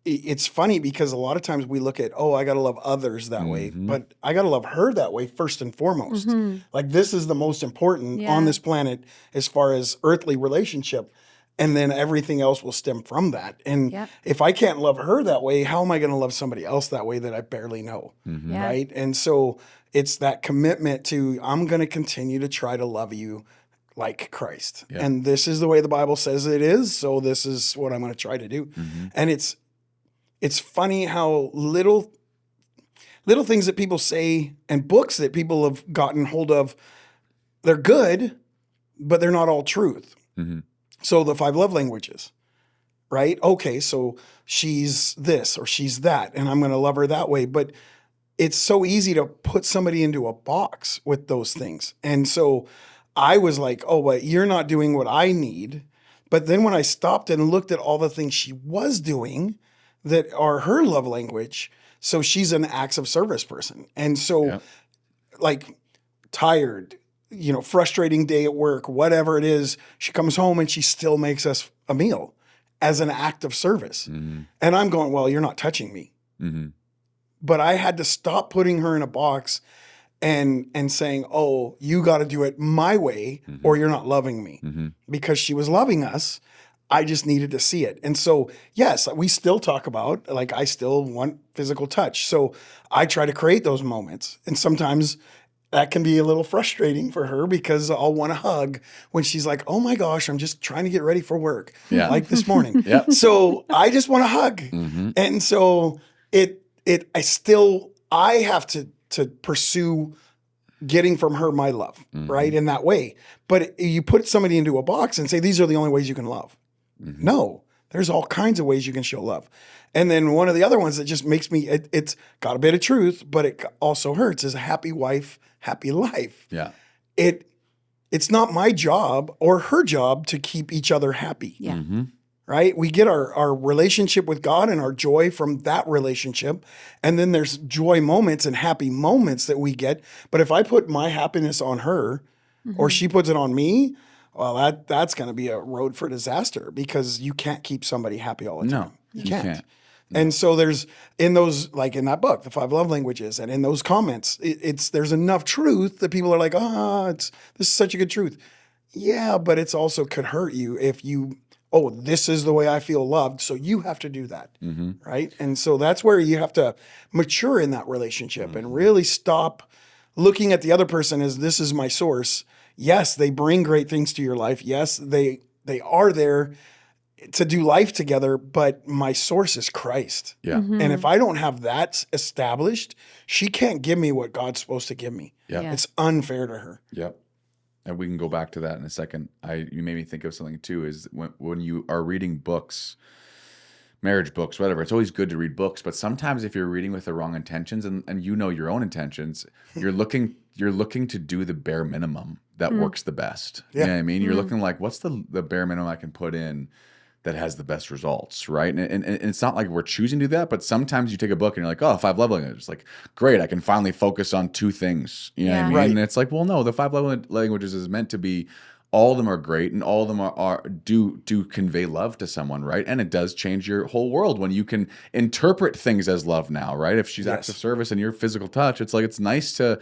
it's funny because a lot of times we look at, oh, I got to love others that way, but I got to love her that way first and foremost. Like, this is the most important on this planet as far as earthly relationship. And then everything else will stem from that. And if I can't love her that way, how am I going to love somebody else that way that I barely know? Right. And so it's that commitment to, I'm going to continue to try to love you like Christ. And this is the way the Bible says it is. So this is what I'm going to try to do. And it's funny how little things that people say and books that people have gotten hold of, they're good, but they're not all truth. Mm-hmm. So the 5 love languages, right? Okay, so she's this or she's that, and I'm going to love her that way. But it's so easy to put somebody into a box with those things. And so I was like, oh, but you're not doing what I need. But then when I stopped and looked at all the things she was doing that are her love language, so she's an acts of service person. And so like tired, frustrating day at work, whatever it is, she comes home and she still makes us a meal as an act of service. Mm-hmm. And I'm going, well, you're not touching me. Mm-hmm. But I had to stop putting her in a box and saying, oh, you got to do it my way or you're not loving me. Mm-hmm. Because she was loving us. I just needed to see it. And so, yes, we still talk about, like, I still want physical touch. So I try to create those moments. And sometimes that can be a little frustrating for her because I'll want to hug when she's like, oh my gosh, I'm just trying to get ready for work. Yeah. Like this morning. Yeah. So I just want to hug. Mm-hmm. And so I have to pursue getting from her my love, right? In that way. But you put somebody into a box and say, these are the only ways you can love. Mm-hmm. No, there's all kinds of ways you can show love. And then one of the other ones that just makes me, it's got a bit of truth, but it also hurts, is a happy wife, happy life. Yeah. It's not my job or her job to keep each other happy. Yeah. Mm-hmm. Right? We get our relationship with God and our joy from that relationship. And then there's joy moments and happy moments that we get. But if I put my happiness on her or she puts it on me, well, that's going to be a road for disaster because you can't keep somebody happy all the time. No, You you can't. can't. And so there's in those, like in that book, the 5 love languages, and in those comments, there's enough truth that people are like, this is such a good truth. Yeah, but it's also could hurt you if you, this is the way I feel loved, so you have to do that, right? And so that's where you have to mature in that relationship and really stop looking at the other person as this is my source. Yes, they bring great things to your life. Yes, they are there to do life together, but my source is Christ. Yeah. And if I don't have that established, she can't give me what God's supposed to give me. Yeah. Yeah. It's unfair to her. Yep. And we can go back to that in a second. You made me think of something too, is when you are reading books, marriage books, whatever, it's always good to read books, but sometimes if you're reading with the wrong intentions and you know your own intentions, you're looking to do the bare minimum that works the best. Yeah. You know what I mean? You're looking like, what's the bare minimum I can put in that has the best results, right? And it's not like we're choosing to do that, but sometimes you take a book and you're like, 5 love languages. Like, great, I can finally focus on 2 things. You know what I mean? Right. And it's like, well, no, the 5 love languages is meant to be, all of them are great and all of them do convey love to someone, right? And it does change your whole world when you can interpret things as love now, right? If she's acts of service and your physical touch, it's like, it's nice to,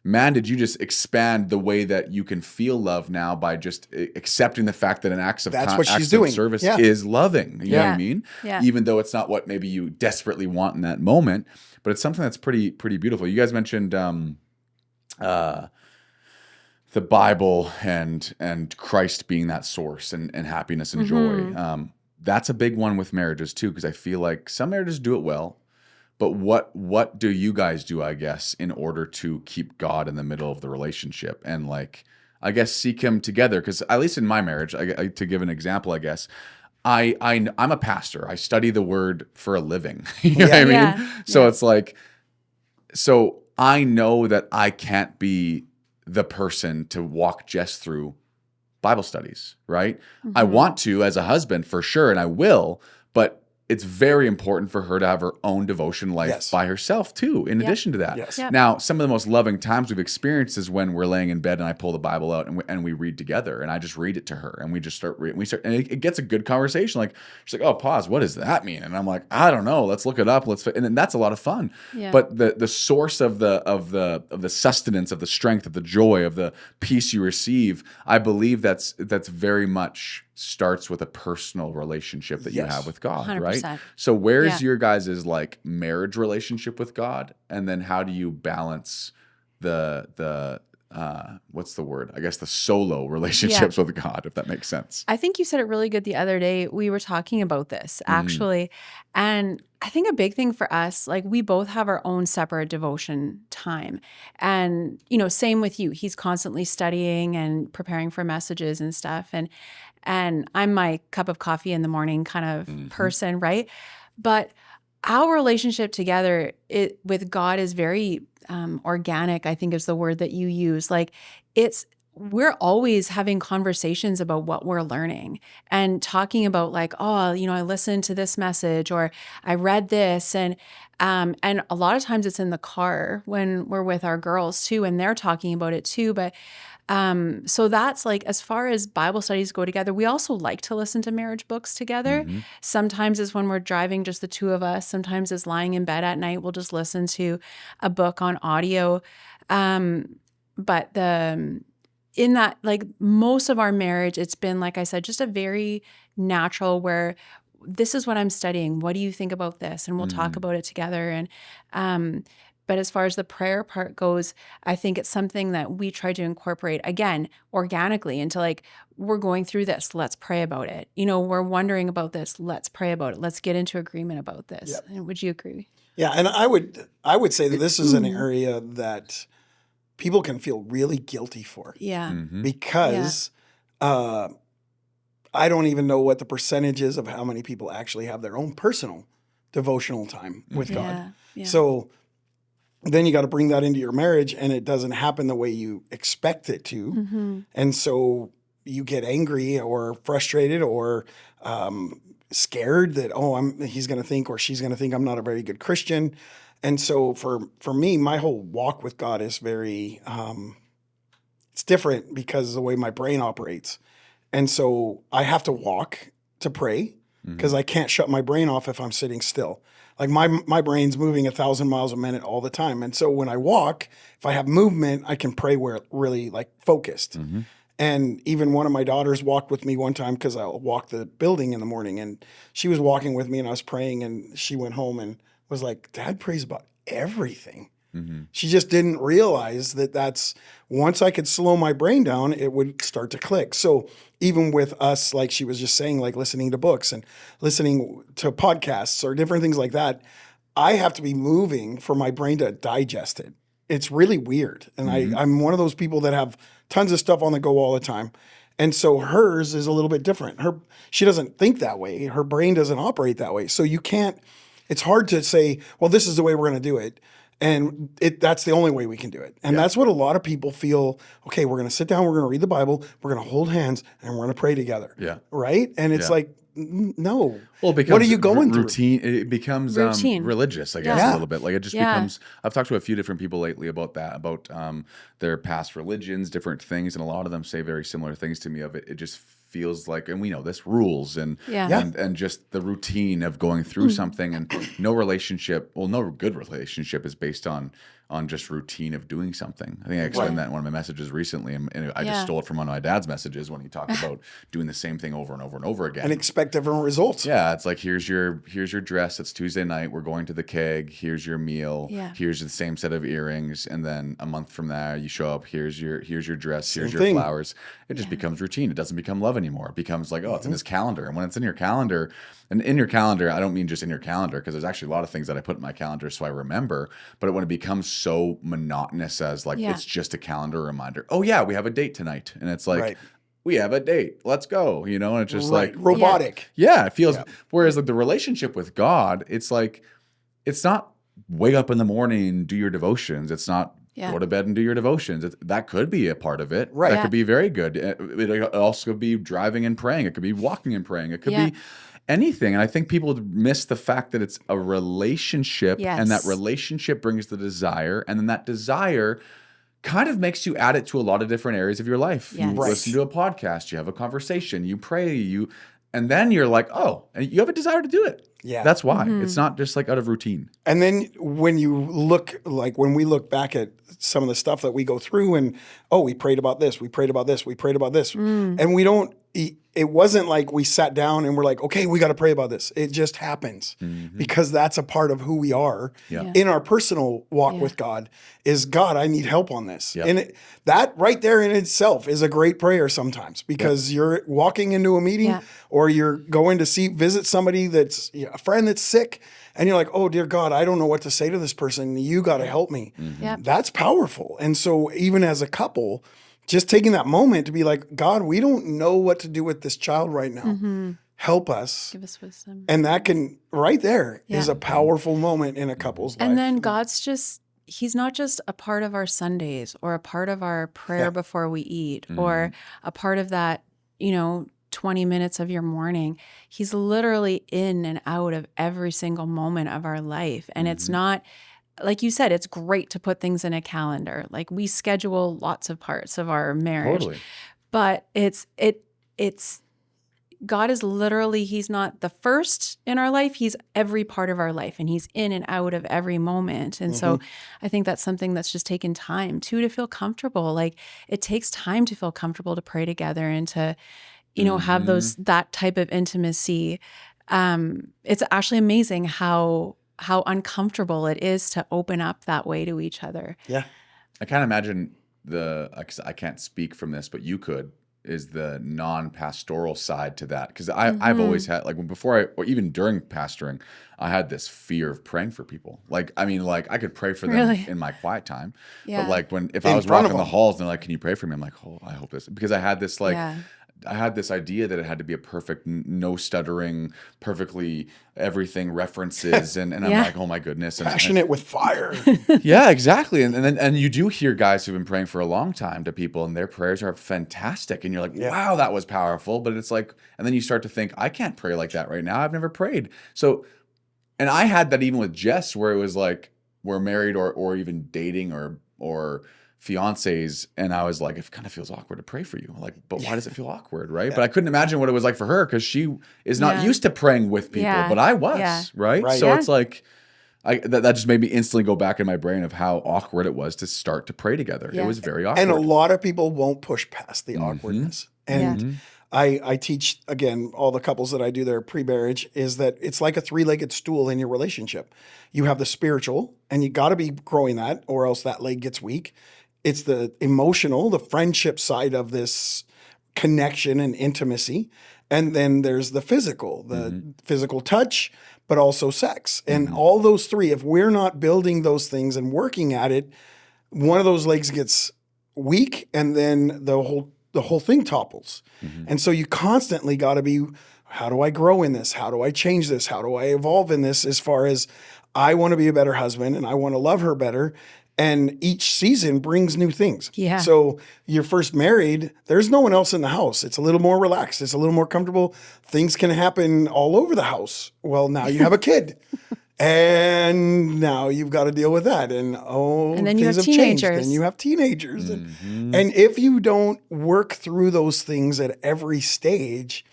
man, did you just expand the way that you can feel love now by just accepting the fact that an act of service is loving. You know what I mean? Yeah. Even though it's not what maybe you desperately want in that moment, but it's something that's pretty beautiful. You guys mentioned the Bible and Christ being that source and happiness and joy. That's a big one with marriages too, because I feel like some marriages do it well. But what do you guys do, I guess, in order to keep God in the middle of the relationship and, like, I guess, seek Him together? Because at least in my marriage, to give an example, I guess, I'm a pastor. I study the Word for a living. You know what I mean? Yeah. So it's like, so I know that I can't be the person to walk Jess through Bible studies, right? I want to as a husband for sure, and I will, but it's very important for her to have her own devotion life by herself too, in addition to that. Yes. Yep. Now, some of the most loving times we've experienced is when we're laying in bed and I pull the Bible out and we read together and I just read it to her and we just start reading. And it gets a good conversation. Like, she's like, oh, pause, what does that mean? And I'm like, I don't know. Let's look it up. And then that's a lot of fun. Yeah. But the source of the sustenance, of the strength, of the joy, of the peace you receive, I believe that's very much starts with a personal relationship that you have with God, 100%. right? So where's your guys' like marriage relationship with God, and then how do you balance the what's the word? I guess the solo relationships with God, if that makes sense. I think you said it really good the other day. We were talking about this actually. And I think a big thing for us, like we both have our own separate devotion time. And, same with you. He's constantly studying and preparing for messages and stuff. And I'm my cup of coffee in the morning kind of person, right? But our relationship together with God is very organic, I think is the word that you use. Like we're always having conversations about what we're learning and talking about like, oh, I listened to this message or I read this. And a lot of times it's in the car when we're with our girls too, and they're talking about it too. But so that's like, as far as Bible studies go together, we also like to listen to marriage books together. Sometimes it's when we're driving, just the two of us. Sometimes it's lying in bed at night. We'll just listen to a book on audio. But in that, like most of our marriage, it's been, like I said, just a very natural where this is what I'm studying. What do you think about this? And we'll talk about it together. And, but as far as the prayer part goes, I think it's something that we try to incorporate, again, organically into like, we're going through this, let's pray about it. We're wondering about this, let's pray about it. Let's get into agreement about this. Yep. And would you agree? Yeah, and I would say that this is an area that people can feel really guilty for. Yeah. Because I don't even know what the percentage is of how many people actually have their own personal devotional time with God. Yeah. So then you got to bring that into your marriage, and it doesn't happen the way you expect it to. And so you get angry or frustrated or scared that, he's going to think or she's going to think I'm not a very good Christian. And so for me, my whole walk with God is very, it's different because of the way my brain operates. And so I have to walk to pray because I can't shut my brain off if I'm sitting still. Like my brain's moving 1,000 miles a minute all the time. And so when I walk, if I have movement, I can pray where it really like focused. And even one of my daughters walked with me one time because I'll walk the building in the morning. And she was walking with me and I was praying, and she went home and was like, Dad prays about everything. She just didn't realize that that's, once I could slow my brain down, it would start to click. So even with us, like she was just saying, like listening to books and listening to podcasts or different things like that, I have to be moving for my brain to digest it. It's really weird. And I'm one of those people that have tons of stuff on the go all the time. And so hers is a little bit different. She doesn't think that way. Her brain doesn't operate that way. So it's hard to say, well, this is the way we're going to do it. And that's the only way we can do it. And that's what a lot of people feel, okay, we're going to sit down, we're going to read the Bible, we're going to hold hands, and we're going to pray together. Yeah. Right? And it's like, no. Well, because what are you going routine, through? It becomes religious, I guess, a little bit. Like it just becomes, I've talked to a few different people lately about that, about their past religions, different things. And a lot of them say very similar things to me of it. It just feels like, and we know this, rules and just the routine of going through something, and no good relationship is based on just routine of doing something. I think I explained that in one of my messages recently, and I just stole it from one of my dad's messages when he talked about doing the same thing over and over and over again. And expect different results. Yeah, it's like, here's your dress. It's Tuesday night. We're going to the keg. Here's your meal. Yeah. Here's the same set of earrings. And then a month from there, you show up. Here's your dress. Here's your flowers. It just becomes routine. It doesn't become love anymore. It becomes like, it's in his calendar. And when it's in your calendar, and in your calendar, I don't mean just in your calendar, because there's actually a lot of things that I put in my calendar so I remember. But when it becomes so monotonous as like it's just a calendar reminder. Oh yeah, we have a date tonight, and it's like we have a date. Let's go. And it's just like robotic. Yeah, it feels. Whereas like the relationship with God, it's like it's not wake up in the morning, do your devotions. It's not go to bed and do your devotions. That could be a part of it. Right. That could be very good. It also could be driving and praying. It could be walking and praying. It could be anything. And I think people miss the fact that it's a relationship, and that relationship brings the desire, and then that desire kind of makes you add it to a lot of different areas of your life. Yes. You listen to a podcast, you have a conversation, you pray, and then you're like, and you have a desire to do it. Yeah. That's why. It's not just like out of routine. And then when we look back at some of the stuff that we go through, and we prayed about this, we prayed about this, we prayed about this. And we don't it wasn't like we sat down and we're like, okay, we got to pray about this. It just happens because that's a part of who we are Yeah. in our personal walk Yeah. with God is God, I need help on this. Yep. And that right there in itself is a great prayer sometimes because you're walking into a meeting Yeah. or you're going to visit somebody that's a friend that's sick and you're like, oh dear God, I don't know what to say to this person. You got to help me. Yep. That's powerful. And so even as a couple, just taking that moment to be like, God, we don't know what to do with this child right now. Help us. Give us wisdom. And that can, right there, is Yeah. a powerful moment in a couple's life. And then God's He's not just a part of our Sundays or a part of our prayer before we eat or a part of that, 20 minutes of your morning. He's literally in and out of every single moment of our life. And it's not, like you said, it's great to put things in a calendar. Like we schedule lots of parts of our marriage. Totally. But it's God is literally, he's not the first in our life. He's every part of our life and he's in and out of every moment. And so I think that's something that's just taken time too, to feel comfortable. Like it takes time to feel comfortable to pray together and to, have that type of intimacy. It's actually amazing how uncomfortable it is to open up that way to each other. Yeah. I can't imagine I can't speak from this, but you could, is the non-pastoral side to that. Because I've always had, like, or even during pastoring, I had this fear of praying for people. Like, I mean, like I could pray for them Really? in my quiet time. Yeah. But like if In I was front of walking the them. halls and they're like, can you pray for me? I'm like, oh, I hope this, because I had this like, Yeah. I had this idea that it had to be a perfect, no stuttering, perfectly everything references, and I'm Yeah. like, oh my goodness, and Passionate with fire. yeah, exactly, and you do hear guys who've been praying for a long time to people, and their prayers are fantastic, and you're like, wow, that was powerful, but it's like, and then you start to think, I can't pray like that right now. I've never prayed, so, and I had that even with Jess, where it was like we're married or even dating or fiancés, and I was like, it kind of feels awkward to pray for you. Like, but why does it feel awkward, right? But I couldn't imagine what it was like for her because she is not used to praying with people, Yeah. but I was, Yeah. right? So Yeah. it's like, that just made me instantly go back in my brain of how awkward it was to start to pray together. Yeah. It was very awkward. And a lot of people won't push past the awkwardness. And Mm-hmm. I teach, again, all the couples that I do their pre-marriage is that it's like a three-legged stool in your relationship. You have the spiritual, and you got to be growing that or else that leg gets weak. It's the emotional, the friendship side of this connection and intimacy. And then there's the physical touch, but also sex. And all those three, if we're not building those things and working at it, one of those legs gets weak and then the whole thing topples. And so you constantly got to be, how do I grow in this? How do I change this? How do I evolve in this as far as I want to be a better husband and I want to love her better. And each season brings new things. Yeah. So you're first married, there's no one else in the house. It's a little more relaxed. It's a little more comfortable. Things can happen all over the house. Well, now you have a kid. And now you've got to deal with that. And then you things have changed. teenagers. Then you have teenagers. And if you don't work through those things at every stage,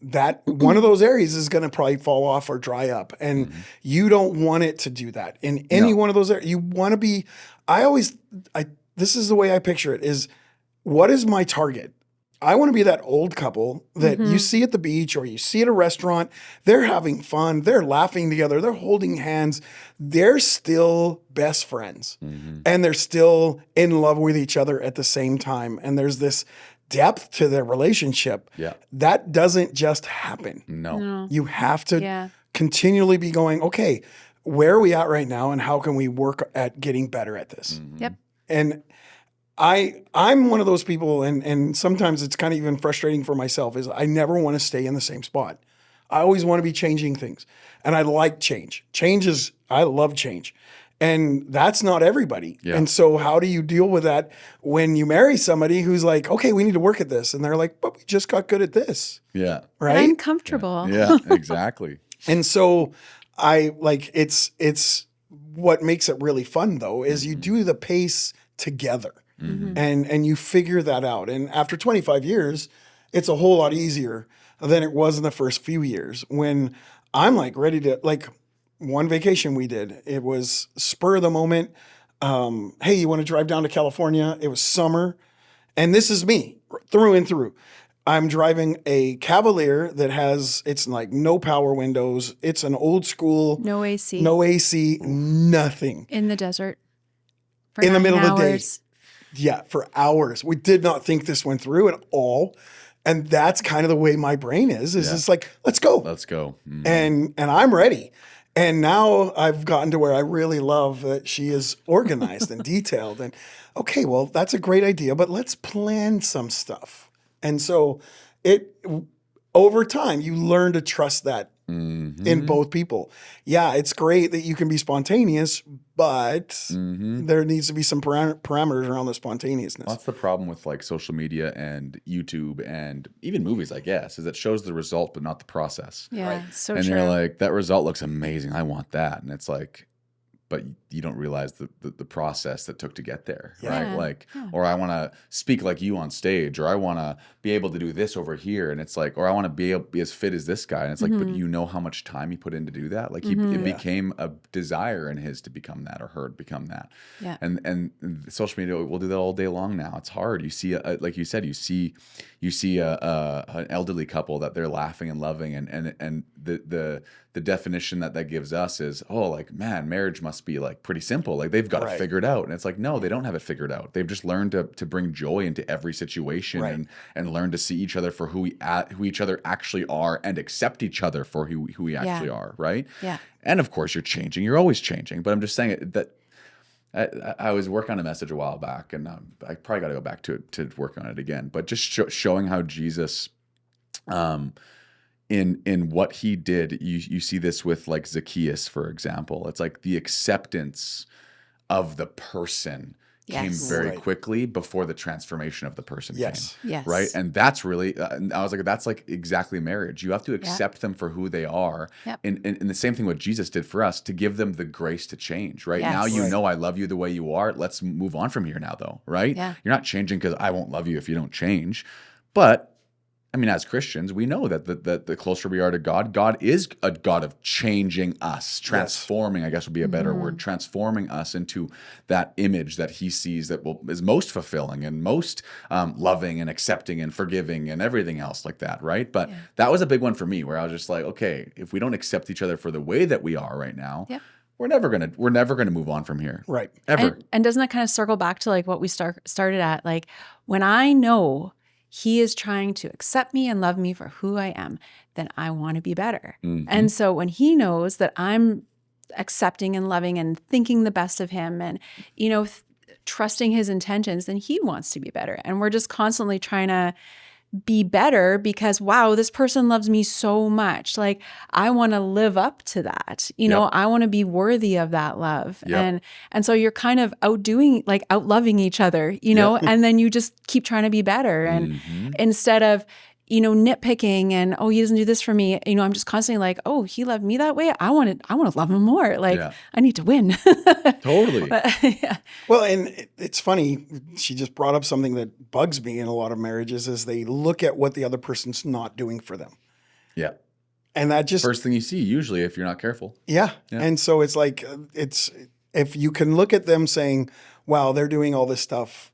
that one of those areas is going to probably fall off or dry up. And you don't want it to do that in any one of those areas. You want to be, this is the way I picture it is, what is my target? I want to be that old couple that you see at the beach or you see at a restaurant. They're having fun. They're laughing together. They're holding hands. They're still best friends and they're still in love with each other at the same time. And there's this depth to their relationship. Yeah. That doesn't just happen. No. You have to Yeah. continually be going, okay, where are we at right now and how can we work at getting better at this? Yep. And I'm one of those people, and sometimes it's kind of even frustrating for myself, is I never want to stay in the same spot. I always want to be changing things. And I like change. I love change. And that's not everybody. Yeah. And so how do you deal with that when you marry somebody who's like, okay, we need to work at this. And they're like, but we just got good at this. Yeah. But Right. I'm comfortable. Yeah, exactly. And so it's what makes it really fun though, is you do the pace together and you figure that out. And after 25 years, it's a whole lot easier than it was in the first few years when I'm like ready to, like one vacation we did, it was spur of the moment. Hey, you want to drive down to California? It was summer. And this is me through and through. I'm driving a Cavalier that it's like no power windows. It's an old school, No AC. no AC, nothing. In the desert. For In the 9 middle of the day. hours. Yeah, for hours. We did not think this went through at all. And that's kind of the way my brain is. It's like, let's go. Let's go. Mm. And I'm ready. And now I've gotten to where I really love that she is organized and detailed. And okay, well, that's a great idea, but let's plan some stuff. And so over time, you learn to trust that in both people. Yeah, it's great that you can be spontaneous, but there needs to be some parameters around the spontaneousness. That's the problem with like social media and YouTube and even movies, I guess, is it shows the result but not the process. Yeah, so and true. you're like, that result looks amazing. I want that. And it's like, but you don't realize the process that took to get there, right? Yeah. Like, or I want to speak like you on stage, or I want to be able to do this over here, and it's like, or I want to be able to be as fit as this guy, and it's like, but you know how much time he put in to do that? Like, it became a desire in his to become that, or her to become that. Yeah. And social media will do that all day long now. It's hard. You see, like you said, you see an elderly couple that they're laughing and loving, and the definition that gives us is, oh, like, man, marriage must be like pretty simple. Like they've got it figured out. And it's like, no, they don't have it figured out. They've just learned to bring joy into every situation and learn to see each other for who each other actually are and accept each other for who we actually are. Right. Yeah. And of course you're changing. You're always changing. But I'm just saying that I was working on a message a while back, and I probably got to go back to work on it again. But just showing how Jesus, in what he did, you see this with like Zacchaeus, for example. It's like the acceptance of the person came very quickly before the transformation of the person came. Yes. Right. And that's really, I was like, that's like exactly marriage. You have to accept them for who they are. Yep. And the same thing what Jesus did for us, to give them the grace to change. Right. Yes. Now, you know, I love you the way you are. Let's move on from here now, though. Right. Yeah. You're not changing because I won't love you if you don't change. But I mean, as Christians, we know that the closer we are to God, God is a God of changing us, transforming, I guess would be a better word, transforming us into that image that he sees that is most fulfilling and most loving and accepting and forgiving and everything else like that, right? But that was a big one for me, where I was just like, okay, if we don't accept each other for the way that we are right now, we're never gonna move on from here, Right? Ever. And doesn't that kind of circle back to like what we started at? Like, when I know he is trying to accept me and love me for who I am, then I want to be better. And so when he knows that I'm accepting and loving and thinking the best of him and, you know, trusting his intentions, then he wants to be better. And we're just constantly trying to be better because, wow, this person loves me so much. Like, I want to live up to that. You know, I want to be worthy of that love. And so you're kind of outloving each other, you know, and then you just keep trying to be better. And instead of, you know, nitpicking and, oh, he doesn't do this for me. You know, I'm just constantly like, oh, he loved me that way. I want to love him more. Like, I need to win. Totally. But, Well, and it's funny, she just brought up something that bugs me in a lot of marriages is they look at what the other person's not doing for them. Yeah. And that just First thing you see, usually, if you're not careful. Yeah. And so it's like, if you can look at them saying, wow, they're doing all this stuff.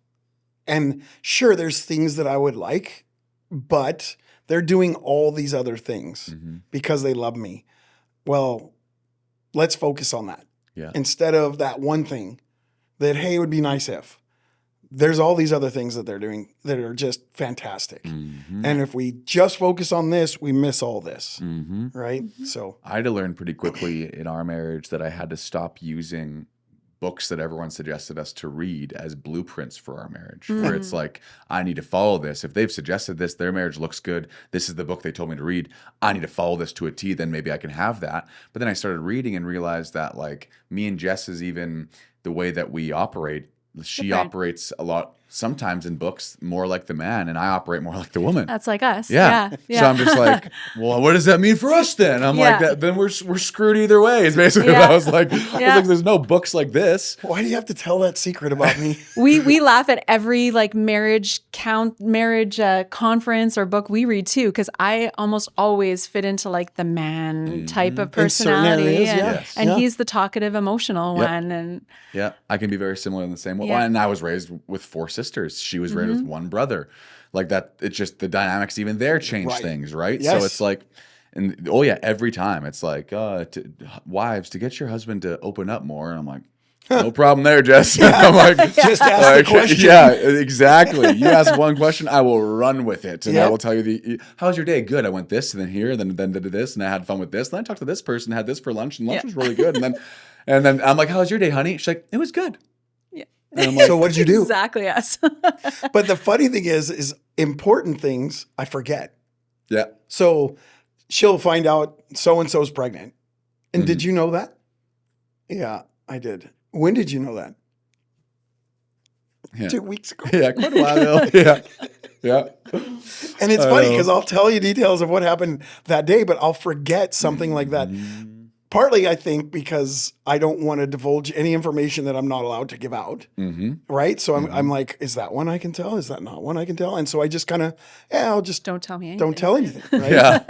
And sure, there's things that I would like, but they're doing all these other things because they love me. Well, let's focus on that. Yeah. Instead of that one thing that, hey, it would be nice if. There's all these other things that they're doing that are just fantastic. And if we just focus on this, we miss all this. Right? So I had to learn pretty quickly in our marriage that I had to stop using books that everyone suggested us to read as blueprints for our marriage, where it's like, I need to follow this. If they've suggested this, their marriage looks good. This is the book they told me to read. I need to follow this to a T, then maybe I can have that. But then I started reading and realized that, like, me and Jess is even the way that we operate. She operates a lot, sometimes in books, more like the man, and I operate more like the woman. that's like us. Yeah. So I'm just like, well, what does that mean for us then? I'm like, then we're screwed either way. Is basically what I was like. There's no books like this. why do you have to tell that secret about me? We laugh at every like marriage conference or book we read too, because I almost always fit into like the man type of personality, areas, and he's the talkative, emotional one. And Yeah, I can be very similar in the same way. Well, and I was raised with 4 sisters. sisters. She was raised with one brother. Like that, it's just the dynamics even there change things, right? Yes. So it's like, and every time it's like, wives, to get your husband to open up more. And I'm like, no problem there, Jess. I'm like, Just ask the question. Yeah, exactly. You ask one question, I will run with it. And I will tell you how was your day? Good. I went this and then here, then did this, and I had fun with this. Then I talked to this person, had this for lunch, and lunch was really good. And then I'm like, how was your day, honey? She's like, it was good. Yeah. And I'm like, so what did you do? Exactly us. But the funny thing is important things I forget. Yeah. So she'll find out so-and-so's pregnant. And did you know that? Yeah, I did. When did you know that? Yeah. 2 weeks ago. Yeah, quite a while ago. Yeah. Yeah. And it's funny because I'll tell you details of what happened that day, but I'll forget something like that. Partly, I think, because I don't want to divulge any information that I'm not allowed to give out, right? So I'm like, is that one I can tell? Is that not one I can tell? And so I just kind of, I'll just don't tell me anything. Don't tell anything, right? Yeah.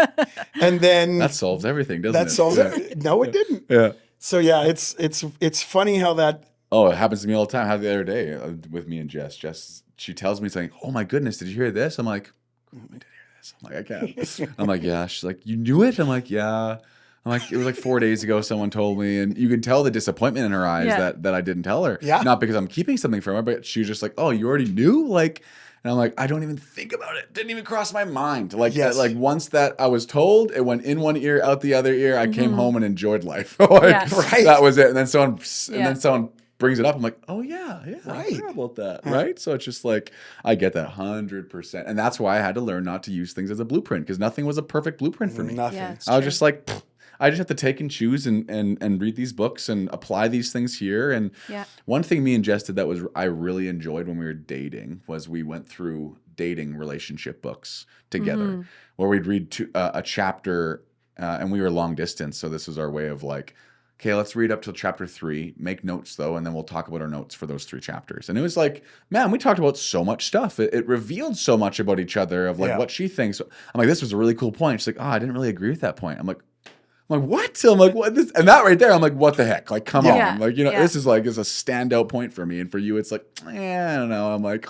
And then that solves everything, doesn't it? That solves it. No, it didn't. Yeah. So yeah, it's funny how that. Oh, it happens to me all the time. How the other day with me and Jess. Jess, she tells me something. Oh my goodness, did you hear this? I'm like, I did hear this. I'm like, I can't. I'm like, yeah. She's like, you knew it? I'm like, yeah. I'm like, it was like 4 days ago someone told me, and you can tell the disappointment in her eyes that I didn't tell her. Yeah. Not because I'm keeping something from her, but she was just like, oh, you already knew? Like, and I'm like, I don't even think about it. Didn't even cross my mind. Like, like once that I was told, it went in one ear, out the other ear. I came home and enjoyed life. Right. That was it. And then someone brings it up. I'm like, oh yeah, I forgot about that. Right. So it's just like, I get that 100%. And that's why I had to learn not to use things as a blueprint, because nothing was a perfect blueprint for me. Nothing. Yeah, I was just like, I just have to take and choose and read these books and apply these things here. And one thing me and Jess did that was I really enjoyed when we were dating was we went through dating relationship books together, where we'd read a chapter, and we were long distance. So this was our way of like, okay, let's read up till chapter 3, make notes though, and then we'll talk about our notes for those 3 chapters. And it was like, man, we talked about so much stuff. It revealed so much about each other of like what she thinks. I'm like, this was a really cool point. She's like, oh, I didn't really agree with that point. I'm like, what? I'm like, what? This? And that right there, I'm like, what the heck? Like, come on. Like, this is like, is a standout point for me. And for you, it's like, I don't know. I'm like,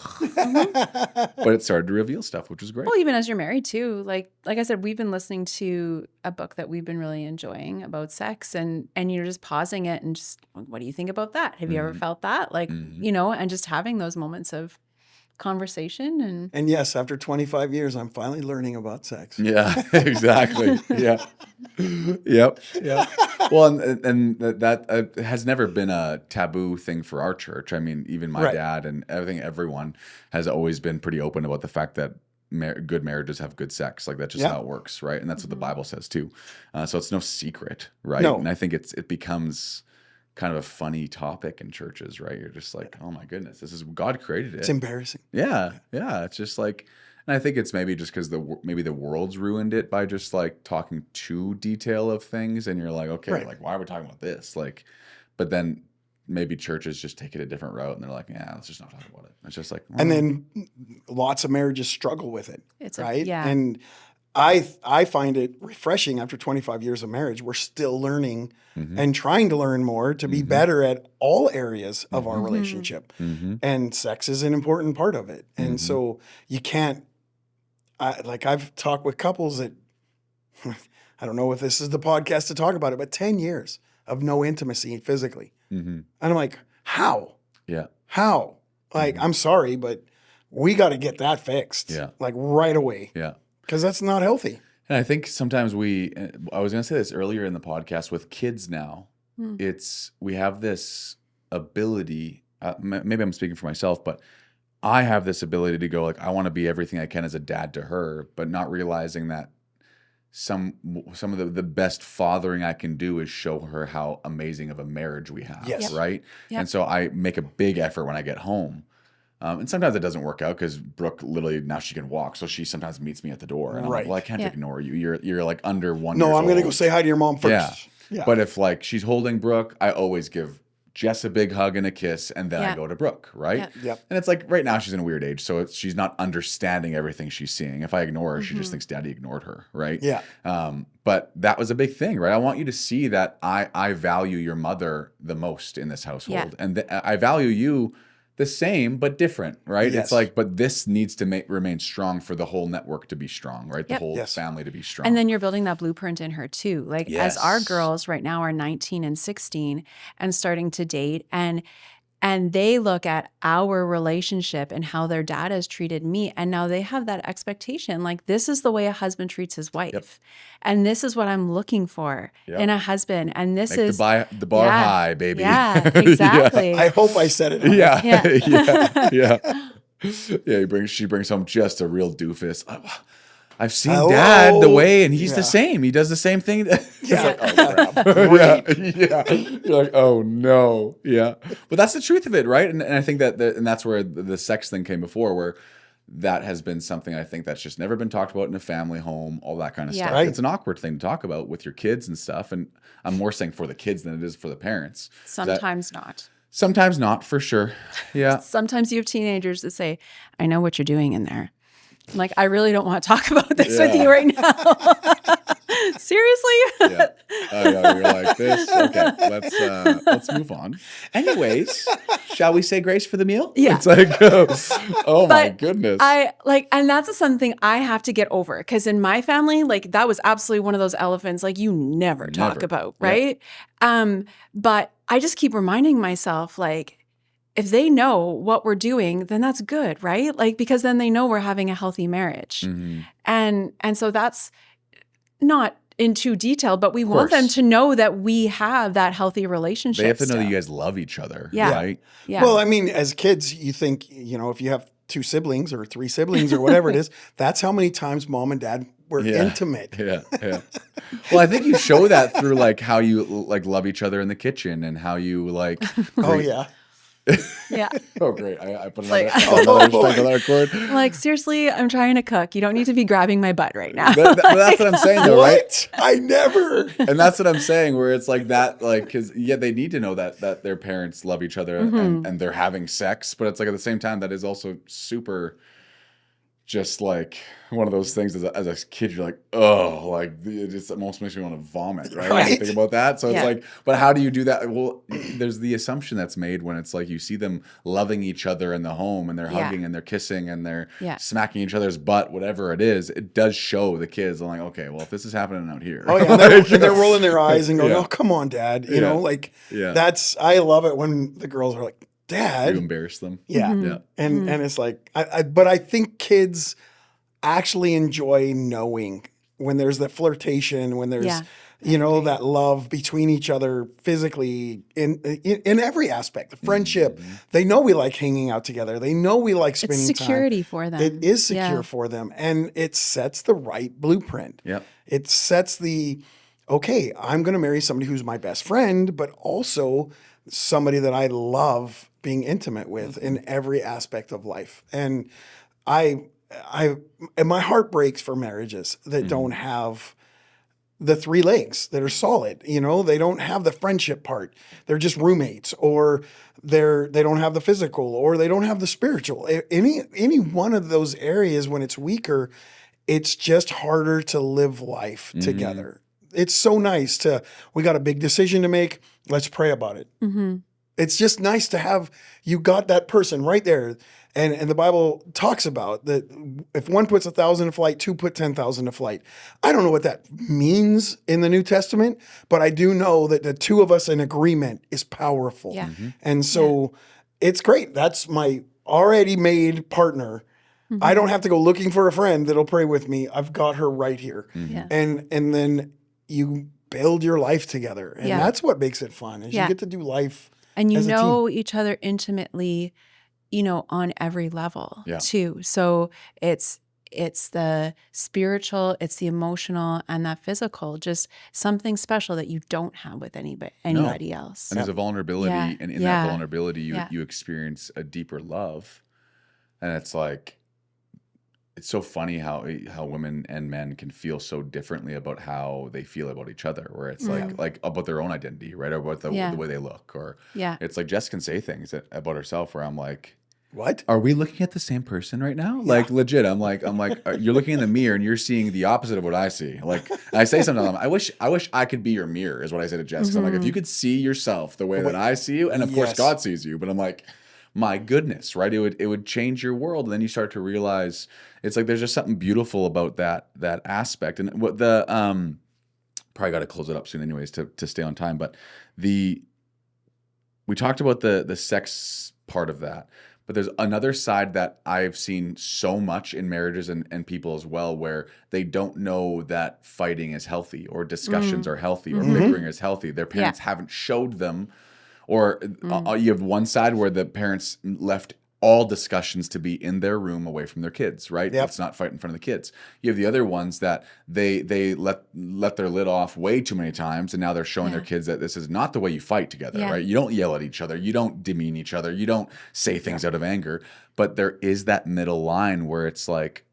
but it started to reveal stuff, which was great. Well, even as you're married too, like I said, we've been listening to a book that we've been really enjoying about sex, and you're just pausing it and just, what do you think about that? Have you ever felt that? Like, and just having those moments of conversation and yes, after 25 years, I'm finally learning about sex. Yeah, exactly. Yeah. Yep. Yeah. Well, and that has never been a taboo thing for our church. I mean, even my dad and everyone has always been pretty open about the fact that good marriages have good sex. Like that's just how it works, right? And that's what the Bible says too. So it's no secret, right? No. And I think it becomes kind of a funny topic in churches, right? You're just like, oh my goodness, this is God created it. It's embarrassing. Yeah. It's just like, and I think it's maybe just because maybe the world's ruined it by just like talking too detail of things, and you're like, okay, like why are we talking about this? Like, but then maybe churches just take it a different route, and they're like, yeah, let's just not talk about it. It's just like, and then lots of marriages struggle with it, right? Yeah. And I find it refreshing after 25 years of marriage. We're still learning and trying to learn more to be better at all areas of our relationship. And sex is an important part of it. And so you can't, I've talked with couples that, I don't know if this is the podcast to talk about it, but 10 years of no intimacy physically. And I'm like, how? Yeah. How? Like, I'm sorry, but we got to get that fixed. Yeah. Like right away. Yeah. Because that's not healthy. And I think sometimes I was going to say this earlier in the podcast with kids now, we have this ability, maybe I'm speaking for myself, but I have this ability to go like, I want to be everything I can as a dad to her, but not realizing that some of the best fathering I can do is show her how amazing of a marriage we have. Yes. Right. Yep. And so I make a big effort when I get home. And sometimes it doesn't work out because Brooke literally now she can walk, so she sometimes meets me at the door, and I'm like, well, I can't ignore you. You're like under 1 year old. No, I'm gonna go say hi to your mom first. Yeah. But if like she's holding Brooke, I always give Jess a big hug and a kiss, and then I go to Brooke, right? Yep. And it's like right now she's in a weird age, so she's not understanding everything she's seeing. If I ignore her, she just thinks Daddy ignored her, right? Yeah. But that was a big thing, right? I want you to see that I value your mother the most in this household, and I value you the same but different, right? Yes. It's like, but this needs to remain strong for the whole network to be strong, right? The Yep. whole Yes. family to be strong. And then you're building that blueprint in her too. Like as our Yes. girls right now are 19 and 16 and starting to date, and they look at our relationship and how their dad has treated me, and now they have that expectation, like this is the way a husband treats his wife, and this is what I'm looking for in a husband, and this Make is the bar Yeah. high, baby. Yeah, exactly. I hope I said it. Right. Yeah. Yeah. Yeah. She brings home just a real doofus. I've seen Hello? Dad the way, and he's Yeah. the same. He does the same thing. It's Yeah. like, oh crap. Yeah. You're like, oh no. Yeah. But that's the truth of it, right? And I think that, and that's where the sex thing came before, where that has been something I think that's just never been talked about in a family home, all that kind of Yeah. stuff. Right. It's an awkward thing to talk about with your kids and stuff. And I'm more saying for the kids than it is for the parents. Sometimes not. Sometimes not, for sure. Yeah. Sometimes you have teenagers that say, I know what you're doing in there. I'm like, I really don't want to talk about this with you right now. Seriously? Yeah. I know, you're like this. Okay, let's move on. Anyways, shall we say grace for the meal? Yeah. It's like, oh my But goodness. And that's something I have to get over, because in my family, like that was absolutely one of those elephants like you never talk Never. about, Yeah. right? But I just keep reminding myself, like, if they know what we're doing, then that's good, right? Like, because then they know we're having a healthy marriage. Mhm. And so that's not in too detail, but we want them course. to know that we have that healthy relationship. They have to know that still. you guys love each other, Yeah. right? Yeah. Well, I mean, as kids, you think, if you have 2 siblings or 3 siblings or whatever it is, that's how many times mom and dad were Yeah. intimate. Yeah, yeah. Well, I think you show that through like how you like love each other in the kitchen and how you like. Oh, yeah. yeah. Oh, great! I put like- another chord. Like, seriously, I'm trying to cook. You don't need to be grabbing my butt right now. That's what I'm saying, though, right? What? I never. And that's what I'm saying, where it's like that, like, because they need to know that their parents love each other and they're having sex, but it's like at the same time that is also super, just like one of those things as a kid, you're like, oh, like it just almost makes me want to vomit, right? When you Right. think about that. So it's Yeah. like, but how do you do that? Well, there's the assumption that's made when it's like you see them loving each other in the home and they're Yeah. hugging and they're kissing and they're Yeah. smacking each other's butt, whatever it is, it does show the kids. I'm like, okay, well, if this is happening out here. Oh, yeah. And they're rolling their eyes and going, Yeah. oh, come on, Dad. You Yeah. know, like Yeah. I love it when the girls are like, Dad. You embarrass them. Yeah. Yeah. And it's like, but I think kids actually enjoy knowing when there's that flirtation, when there's, Yeah. that love between each other physically in every aspect, the friendship. They know we like hanging out together. They know we like spending It's security for them. time. It is secure Yeah. for them. And it sets the right blueprint. Yep. It sets okay, I'm going to marry somebody who's my best friend, but also somebody that I love being intimate with in every aspect of life. And and my heart breaks for marriages that don't have the 3 legs that are solid. They don't have the friendship part. They're just roommates, or they don't have the physical, or they don't have the spiritual. Any one of those areas, when it's weaker, it's just harder to live life together. It's so nice we got a big decision to make. Let's pray about it. Mm-hmm. It's just nice to have, you got that person right there. And the Bible talks about that if one puts 1,000 to flight, 2 put 10,000 to flight. I don't know what that means in the New Testament, but I do know that the 2 of us in agreement is powerful. Yeah. And so it's great. That's my already made partner. I don't have to go looking for a friend that'll pray with me. I've got her right here. Yeah. And then you build your life together. And Yeah. that's what makes it fun, is you Yeah. get to do life. And you as a know each other intimately, on every level Yeah. too. So it's the spiritual, it's the emotional, and that physical, just something special that you don't have with anybody else. And there's a vulnerability, Yeah. and in Yeah. that vulnerability, Yeah. you experience a deeper love. And it's like, it's so funny how women and men can feel so differently about how they feel about each other, where it's like about their own identity, right? Or about the way they look, or Yeah. it's like Jess can say things about herself where I'm like, What? are we looking at the same person right now? Like legit, I'm like, you're looking in the mirror and you're seeing the opposite of what I see. Like, and I say sometimes, I wish I could be your mirror, is what I say to Jess. 'Cause I'm like, if you could see yourself the way that I see you, and of course Yes. God sees you, but I'm like, my goodness, right? It would change your world. And then you start to realize it's like there's just something beautiful about that aspect. And what the probably got to close it up soon anyways to stay on time. But we talked about the sex part of that. But there's another side that I've seen so much in marriages and people as well, where they don't know that fighting is healthy or discussions are healthy or bickering is healthy. Their parents haven't showed them, or you have one side where the parents left all discussions to be in their room away from their kids, right? Yep. Let's not fight in front of the kids. You have the other ones that they let their lid off way too many times, and now they're showing their kids that this is not the way you fight together, right? You don't yell at each other, you don't demean each other, you don't say things out of anger, but there is that middle line where it's like,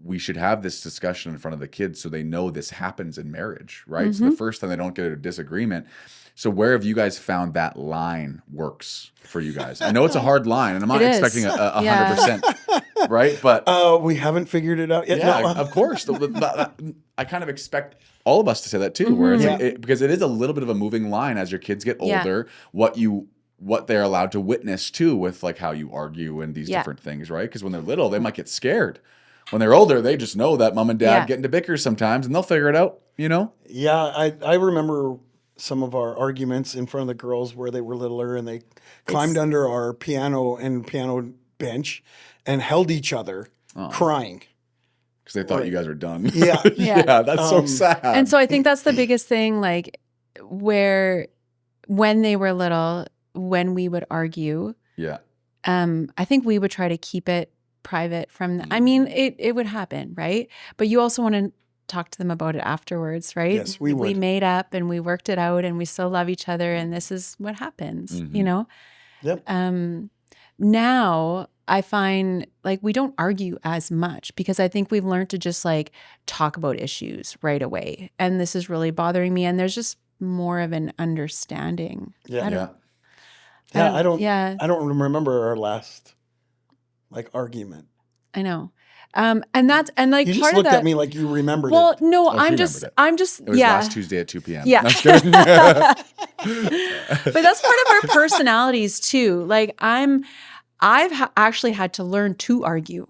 we should have this discussion in front of the kids so they know this happens in marriage, right? So the first time they don't get a disagreement. So where have you guys found that line works for you guys? I know it's a hard line, and I'm not expecting 100%, right? But we haven't figured it out yet. yeah, No. of course. I kind of expect all of us to say that too, where it's like, because it is a little bit of a moving line as your kids get older, what they're allowed to witness too, with like how you argue and these different things, right? Because when they're little, they might get scared. When they're older, they just know that mom and dad get into bickers sometimes, and they'll figure it out, you know? Yeah, I remember some of our arguments in front of the girls where they were littler, and they climbed under our piano bench and held each other crying. Because they thought you guys were done. Yeah. Yeah, that's so sad. And so I think that's the biggest thing, like where when they were little, when we would argue, I think we would try to keep it private from them. I mean, it would happen, right? But you also want to talk to them about it afterwards, right? Yes, we would. We made up and we worked it out, and we still love each other, and this is what happens, you know? Yep. Now I find like we don't argue as much because I think we've learned to just like talk about issues right away. And this is really bothering me. And there's just more of an understanding. Yeah. I don't remember our last like argument. I know. And like You part just of looked that, at me like you remembered well, it. no, she I'm just It was last Tuesday at 2 p.m. Yeah. No, I'm just kidding. But that's part of our personalities too. Like actually had to learn to argue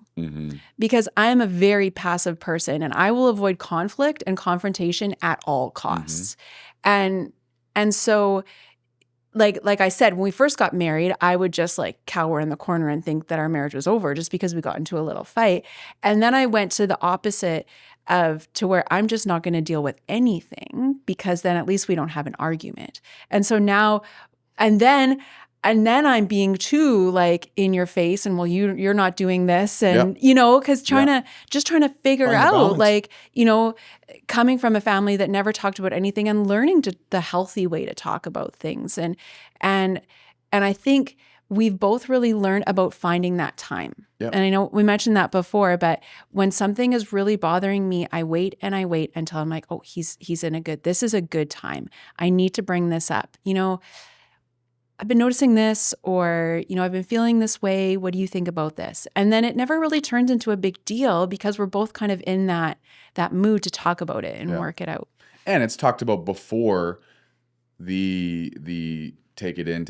because I'm a very passive person, and I will avoid conflict and confrontation at all costs. And so like I said, when we first got married, I would just like cower in the corner and think that our marriage was over just because we got into a little fight. And then I went to the opposite to where I'm just not going to deal with anything, because then at least we don't have an argument. And so now, and then I'm being too like in your face, and well, you're not doing this, and you know, because trying to figure Find the out balance. like, you know, coming from a family that never talked about anything and learning the healthy way to talk about things, and I think we've both really learned about finding that time. And I know we mentioned that before, but when something is really bothering me, I wait until I'm like, oh, this is a good time. I need to bring this up. You know, I've been noticing this, or, you know, I've been feeling this way. What do you think about this? And then it never really turns into a big deal because we're both kind of in that mood to talk about it and work it out. And it's talked about before the take it in,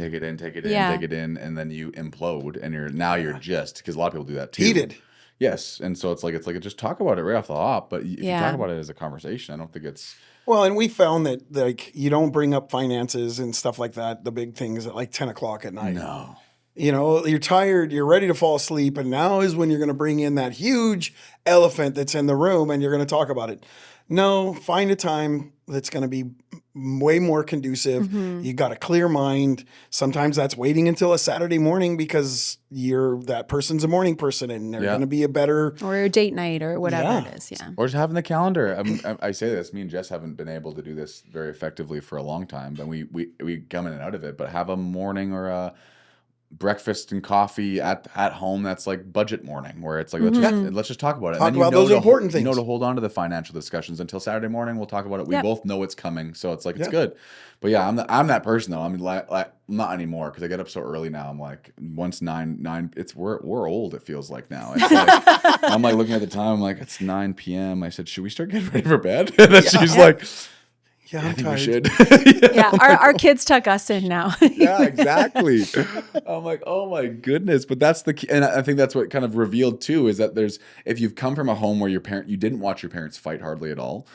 and then you implode, and you're just, because a lot of people do that too. Heated. Yes, and so it's like just talk about it right off the hop. But if you talk about it as a conversation, I don't think it's. Well, and we found that like you don't bring up finances and stuff like that, the big things at like 10 o'clock at night. No. You know, you're tired, you're ready to fall asleep, and now is when you're going to bring in that huge elephant that's in the room and you're going to talk about it. No, find a time that's going to be way more conducive. You got a clear mind. Sometimes that's waiting until a Saturday morning because that person's a morning person, and they're going to be a better, or a date night or whatever it is. Yeah. Or just having the calendar. I say this, me and Jess haven't been able to do this very effectively for a long time, but we come in and out of it, but have a morning or a breakfast and coffee at home that's like budget morning, where it's like let's just talk about it. Talk about those important things. You know, to hold on to the financial discussions until Saturday morning. We'll talk about it. We both know it's coming, so it's like it's good. But yeah, I'm that person though. I mean, like not anymore, because I get up so early now. I'm like, once 9, it's we're old. It feels like now. It's like, I'm like looking at the time. I'm like, it's 9 p.m. I said, should we start getting ready for bed? And then she's like, Yeah, I I'm think we tired. should. Yeah, our kids tuck us in now. Yeah, exactly. I'm like, oh my goodness. But that's the key. And I think that's what kind of revealed too is that if you've come from a home where you didn't watch your parents fight hardly at all,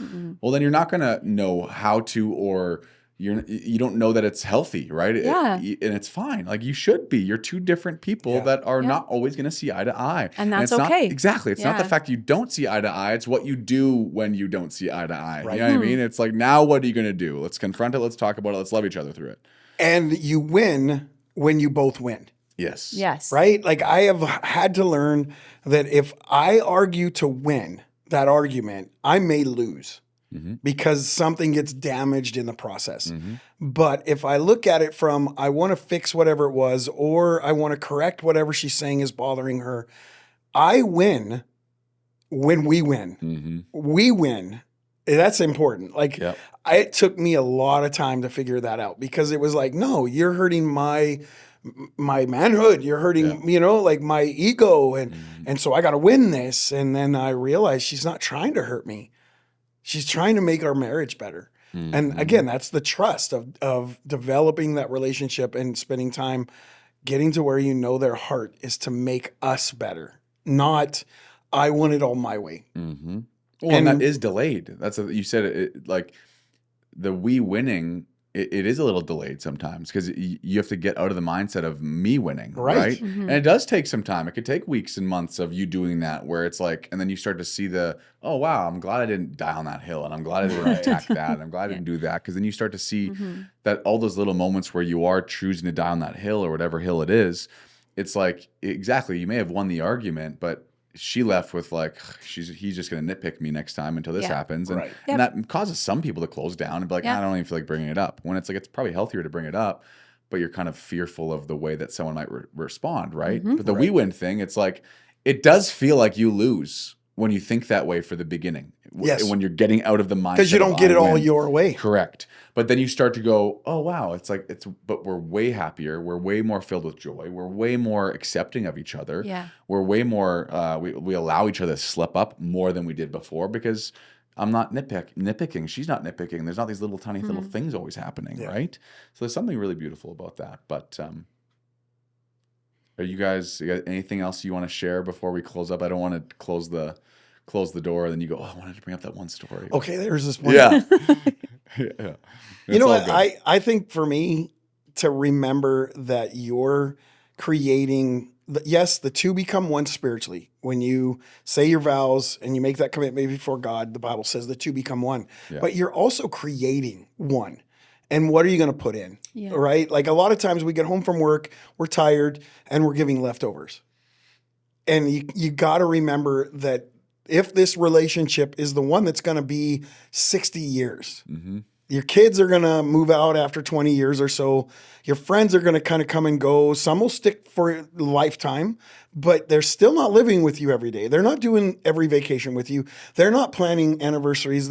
well, then you're not going to know how to, or you don't know that it's healthy, right? Yeah. And it's fine. Like you should be. You're two different people Yeah. that are Yeah. not always going to see eye to eye. And that's it's not, okay. exactly. It's not the Yeah. fact you don't see eye to eye. It's what you do when you don't see eye to eye. Right. You know what I mean? It's like, now what are you going to do? Let's confront it. Let's talk about it. Let's love each other through it. And you win when you both win. Yes. Yes. Right? Like I have had to learn that if I argue to win that argument, I may lose because something gets damaged in the process. But if I look at it from, I want to fix whatever it was, or I want to correct whatever she's saying is bothering her, I win when we win. We win. That's important. Like Yep. it took me a lot of time to figure that out because it was like, no, you're hurting my manhood. You're hurting, like my ego. And so I got to win this. And then I realized she's not trying to hurt me. She's trying to make our marriage better. And again, that's the trust of developing that relationship and spending time getting to where you know their heart is to make us better, not I want it all my way. Well, and that is delayed. You said it, like the we winning. It is a little delayed sometimes because you have to get out of the mindset of me winning, right? And it does take some time. It could take weeks and months of you doing that, where it's like, and then you start to see oh wow, I'm glad I didn't die on that hill, and I'm glad I didn't attack that, and I'm glad I didn't do that, because then you start to see that all those little moments where you are choosing to die on that hill or whatever hill it is, it's like exactly you may have won the argument, but she left with like he's just going to nitpick me next time until this happens, and and that causes some people to close down and be like, I don't even feel like bringing it up. When it's like it's probably healthier to bring it up, but you're kind of fearful of the way that someone might respond, right? But the we win thing, it's like it does feel like you lose when you think that way for the beginning. Yes. When you're getting out of the mindset Because you don't get it all your way. Correct. But then you start to go, oh wow, but we're way happier. We're way more filled with joy. We're way more accepting of each other. Yeah. We're way more, we allow each other to slip up more than we did before because I'm not nitpicking. She's not nitpicking. There's not these little tiny little things always happening, right? So there's something really beautiful about that. But you got anything else you want to share before we close up? I don't want to close the door, and then you go, oh, I wanted to bring up that one story. Okay, there's this one. Yeah. You know what? I think for me to remember that you're creating, yes, the two become one spiritually. When you say your vows and you make that commitment before God, the Bible says the two become one. Yeah. But you're also creating one. And what are you going to put in? Yeah. Right? Like a lot of times we get home from work, we're tired, and we're giving leftovers. And you got to remember that if this relationship is the one that's going to be 60 years, your kids are going to move out after 20 years or so. Your friends are going to kind of come and go. Some will stick for a lifetime, but they're still not living with you every day. They're not doing every vacation with you. They're not planning anniversaries.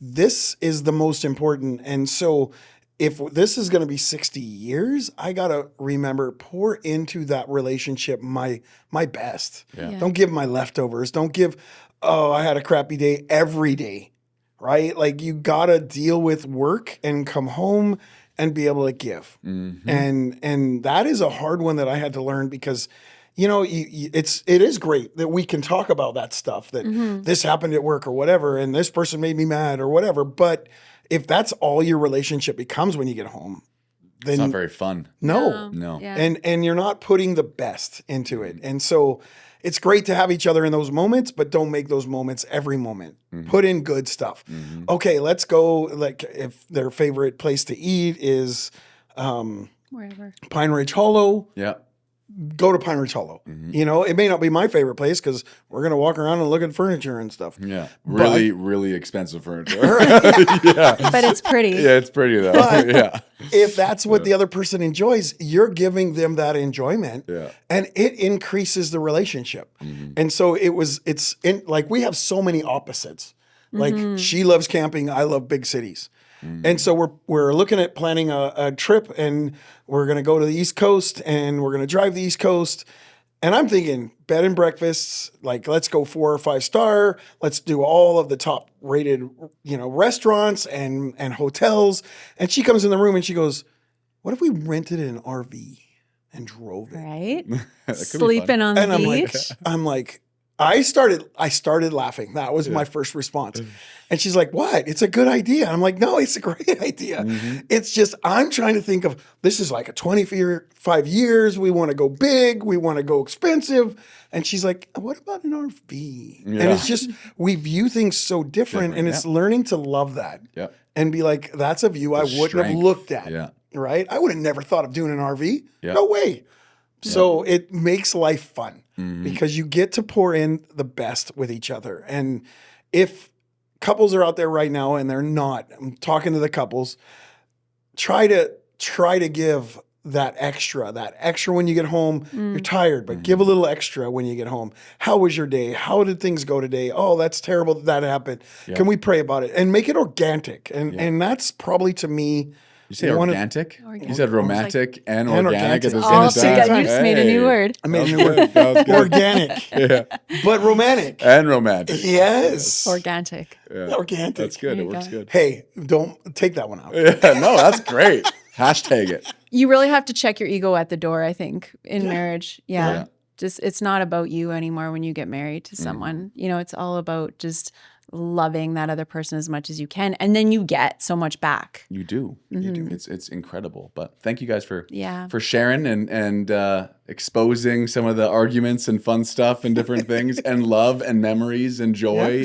This is the most important. And so if this is going to be 60 years, I got to remember, pour into that relationship my best. Yeah. Don't give my leftovers. Don't give, I had a crappy day every day, right? Like you got to deal with work and come home and be able to give. And that is a hard one that I had to learn because, it is great that we can talk about that stuff, that this happened at work or whatever, and this person made me mad or whatever. But if that's all your relationship becomes when you get home, then it's not very fun. No. Yeah. And you're not putting the best into it. And so it's great to have each other in those moments, but don't make those moments every moment. Put in good stuff. Okay, let's go. Like if their favorite place to eat is wherever Pine Ridge Hollow. Yeah. Go to Pine Ridge Hollow. It may not be my favorite place because we're going to walk around and look at furniture and stuff. Yeah. Really, really expensive furniture. Yeah. But it's pretty. Yeah, it's pretty though. But if that's what the other person enjoys, you're giving them that enjoyment. Yeah. And it increases the relationship. And so like we have so many opposites. Like she loves camping, I love big cities. And so we're looking at planning a trip, and we're going to go to the East Coast, and we're going to drive the East Coast. And I'm thinking bed and breakfasts, like let's go 4 or 5 star. Let's do all of the top rated, restaurants and hotels. And she comes in the room and she goes, "What if we rented an RV and drove it?" Right? That could be Sleeping fun. on the And beach. I'm like, I started laughing. That was my first response. And she's like, "What? It's a good idea." And I'm like, "No, it's a great idea. It's just, I'm trying to think of, this is like a 25 years. We want to go big. We want to go expensive." And she's like, "What about an RV?" And it's just, we view things so different, and it's learning to love that Yeah. and be like, that's a view I wouldn't have strength. looked at. Yeah. Right? I would have never thought of doing an RV. Yeah. No way. So it makes life fun because you get to pour in the best with each other. And if couples are out there right now and they're not, I'm talking to the couples, try to give that extra when you get home. You're tired, but give a little extra when you get home. How was your day? How did things go today? Oh, that's terrible that happened. Yeah. Can we pray about it? And make it organic. And that's probably, to me, You say one of- organic? Organic. You said romantic and And organic at the organic. same All time. together. You just made a new word. I made a That new was word. good. That was good. Organic, Yeah. but romantic. And romantic. Yes. Organic. Yeah. Organic. That's good. There It you works go. good. Hey, don't take that one out. Yeah, no, that's great. Hashtag it. You really have to check your ego at the door, I think, in marriage. Yeah. Yeah. Just, it's not about you anymore when you get married to someone. It's all about just loving that other person as much as you can. And then you get so much back. You do. You do. It's incredible. But thank you guys for Yeah. sharing and exposing some of the arguments and fun stuff and different things and love and memories and joy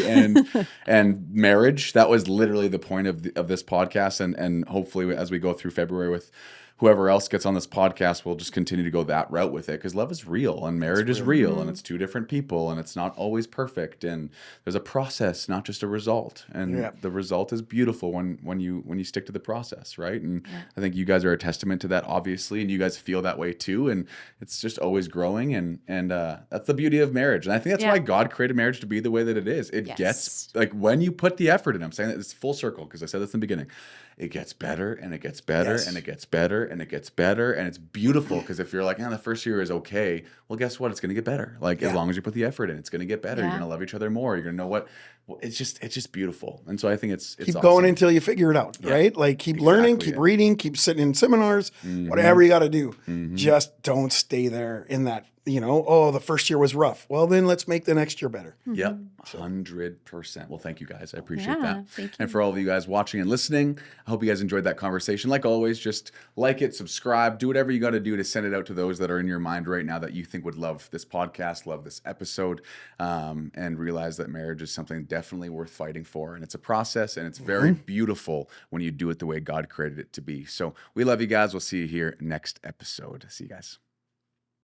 and marriage. That was literally the point of this podcast. And hopefully as we go through February with whoever else gets on this podcast, we'll just continue to go that route with it, because love is real and marriage is real and it's two different people and it's not always perfect, and there's a process, not just a result, and the result is beautiful when you stick to the process, right? And I think you guys are a testament to that, obviously, and you guys feel that way too, and it's just always growing, and that's the beauty of marriage. And I think that's why God created marriage to be the way that it is. It gets, like, when you put the effort in, I'm saying that it's full circle because I said this in the beginning, it gets better and it gets better and it gets better and it gets better, and it's beautiful, because if you're like, the first year is okay, well, guess what? It's going to get better. Like, as long as you put the effort in, it's going to get better. You're going to love each other more. You're going to know what. Well, it's just beautiful. And so I think it's Keep awesome. going until you figure it out, right? Like, keep learning, keep reading, keep sitting in seminars, whatever you got to do. Just don't stay there in that, the first year was rough. Well, then let's make the next year better. Yep, 100%. Well, thank you guys. I appreciate that. Thank you. And for all of you guys watching and listening, I hope you guys enjoyed that conversation. Like always, just like it, subscribe, do whatever you got to do to send it out to those that are in your mind right now that you think would love this podcast, love this episode, and realize that marriage is something definitely worth fighting for. And it's a process, and it's very beautiful when you do it the way God created it to be. So we love you guys. We'll see you here next episode. See you guys.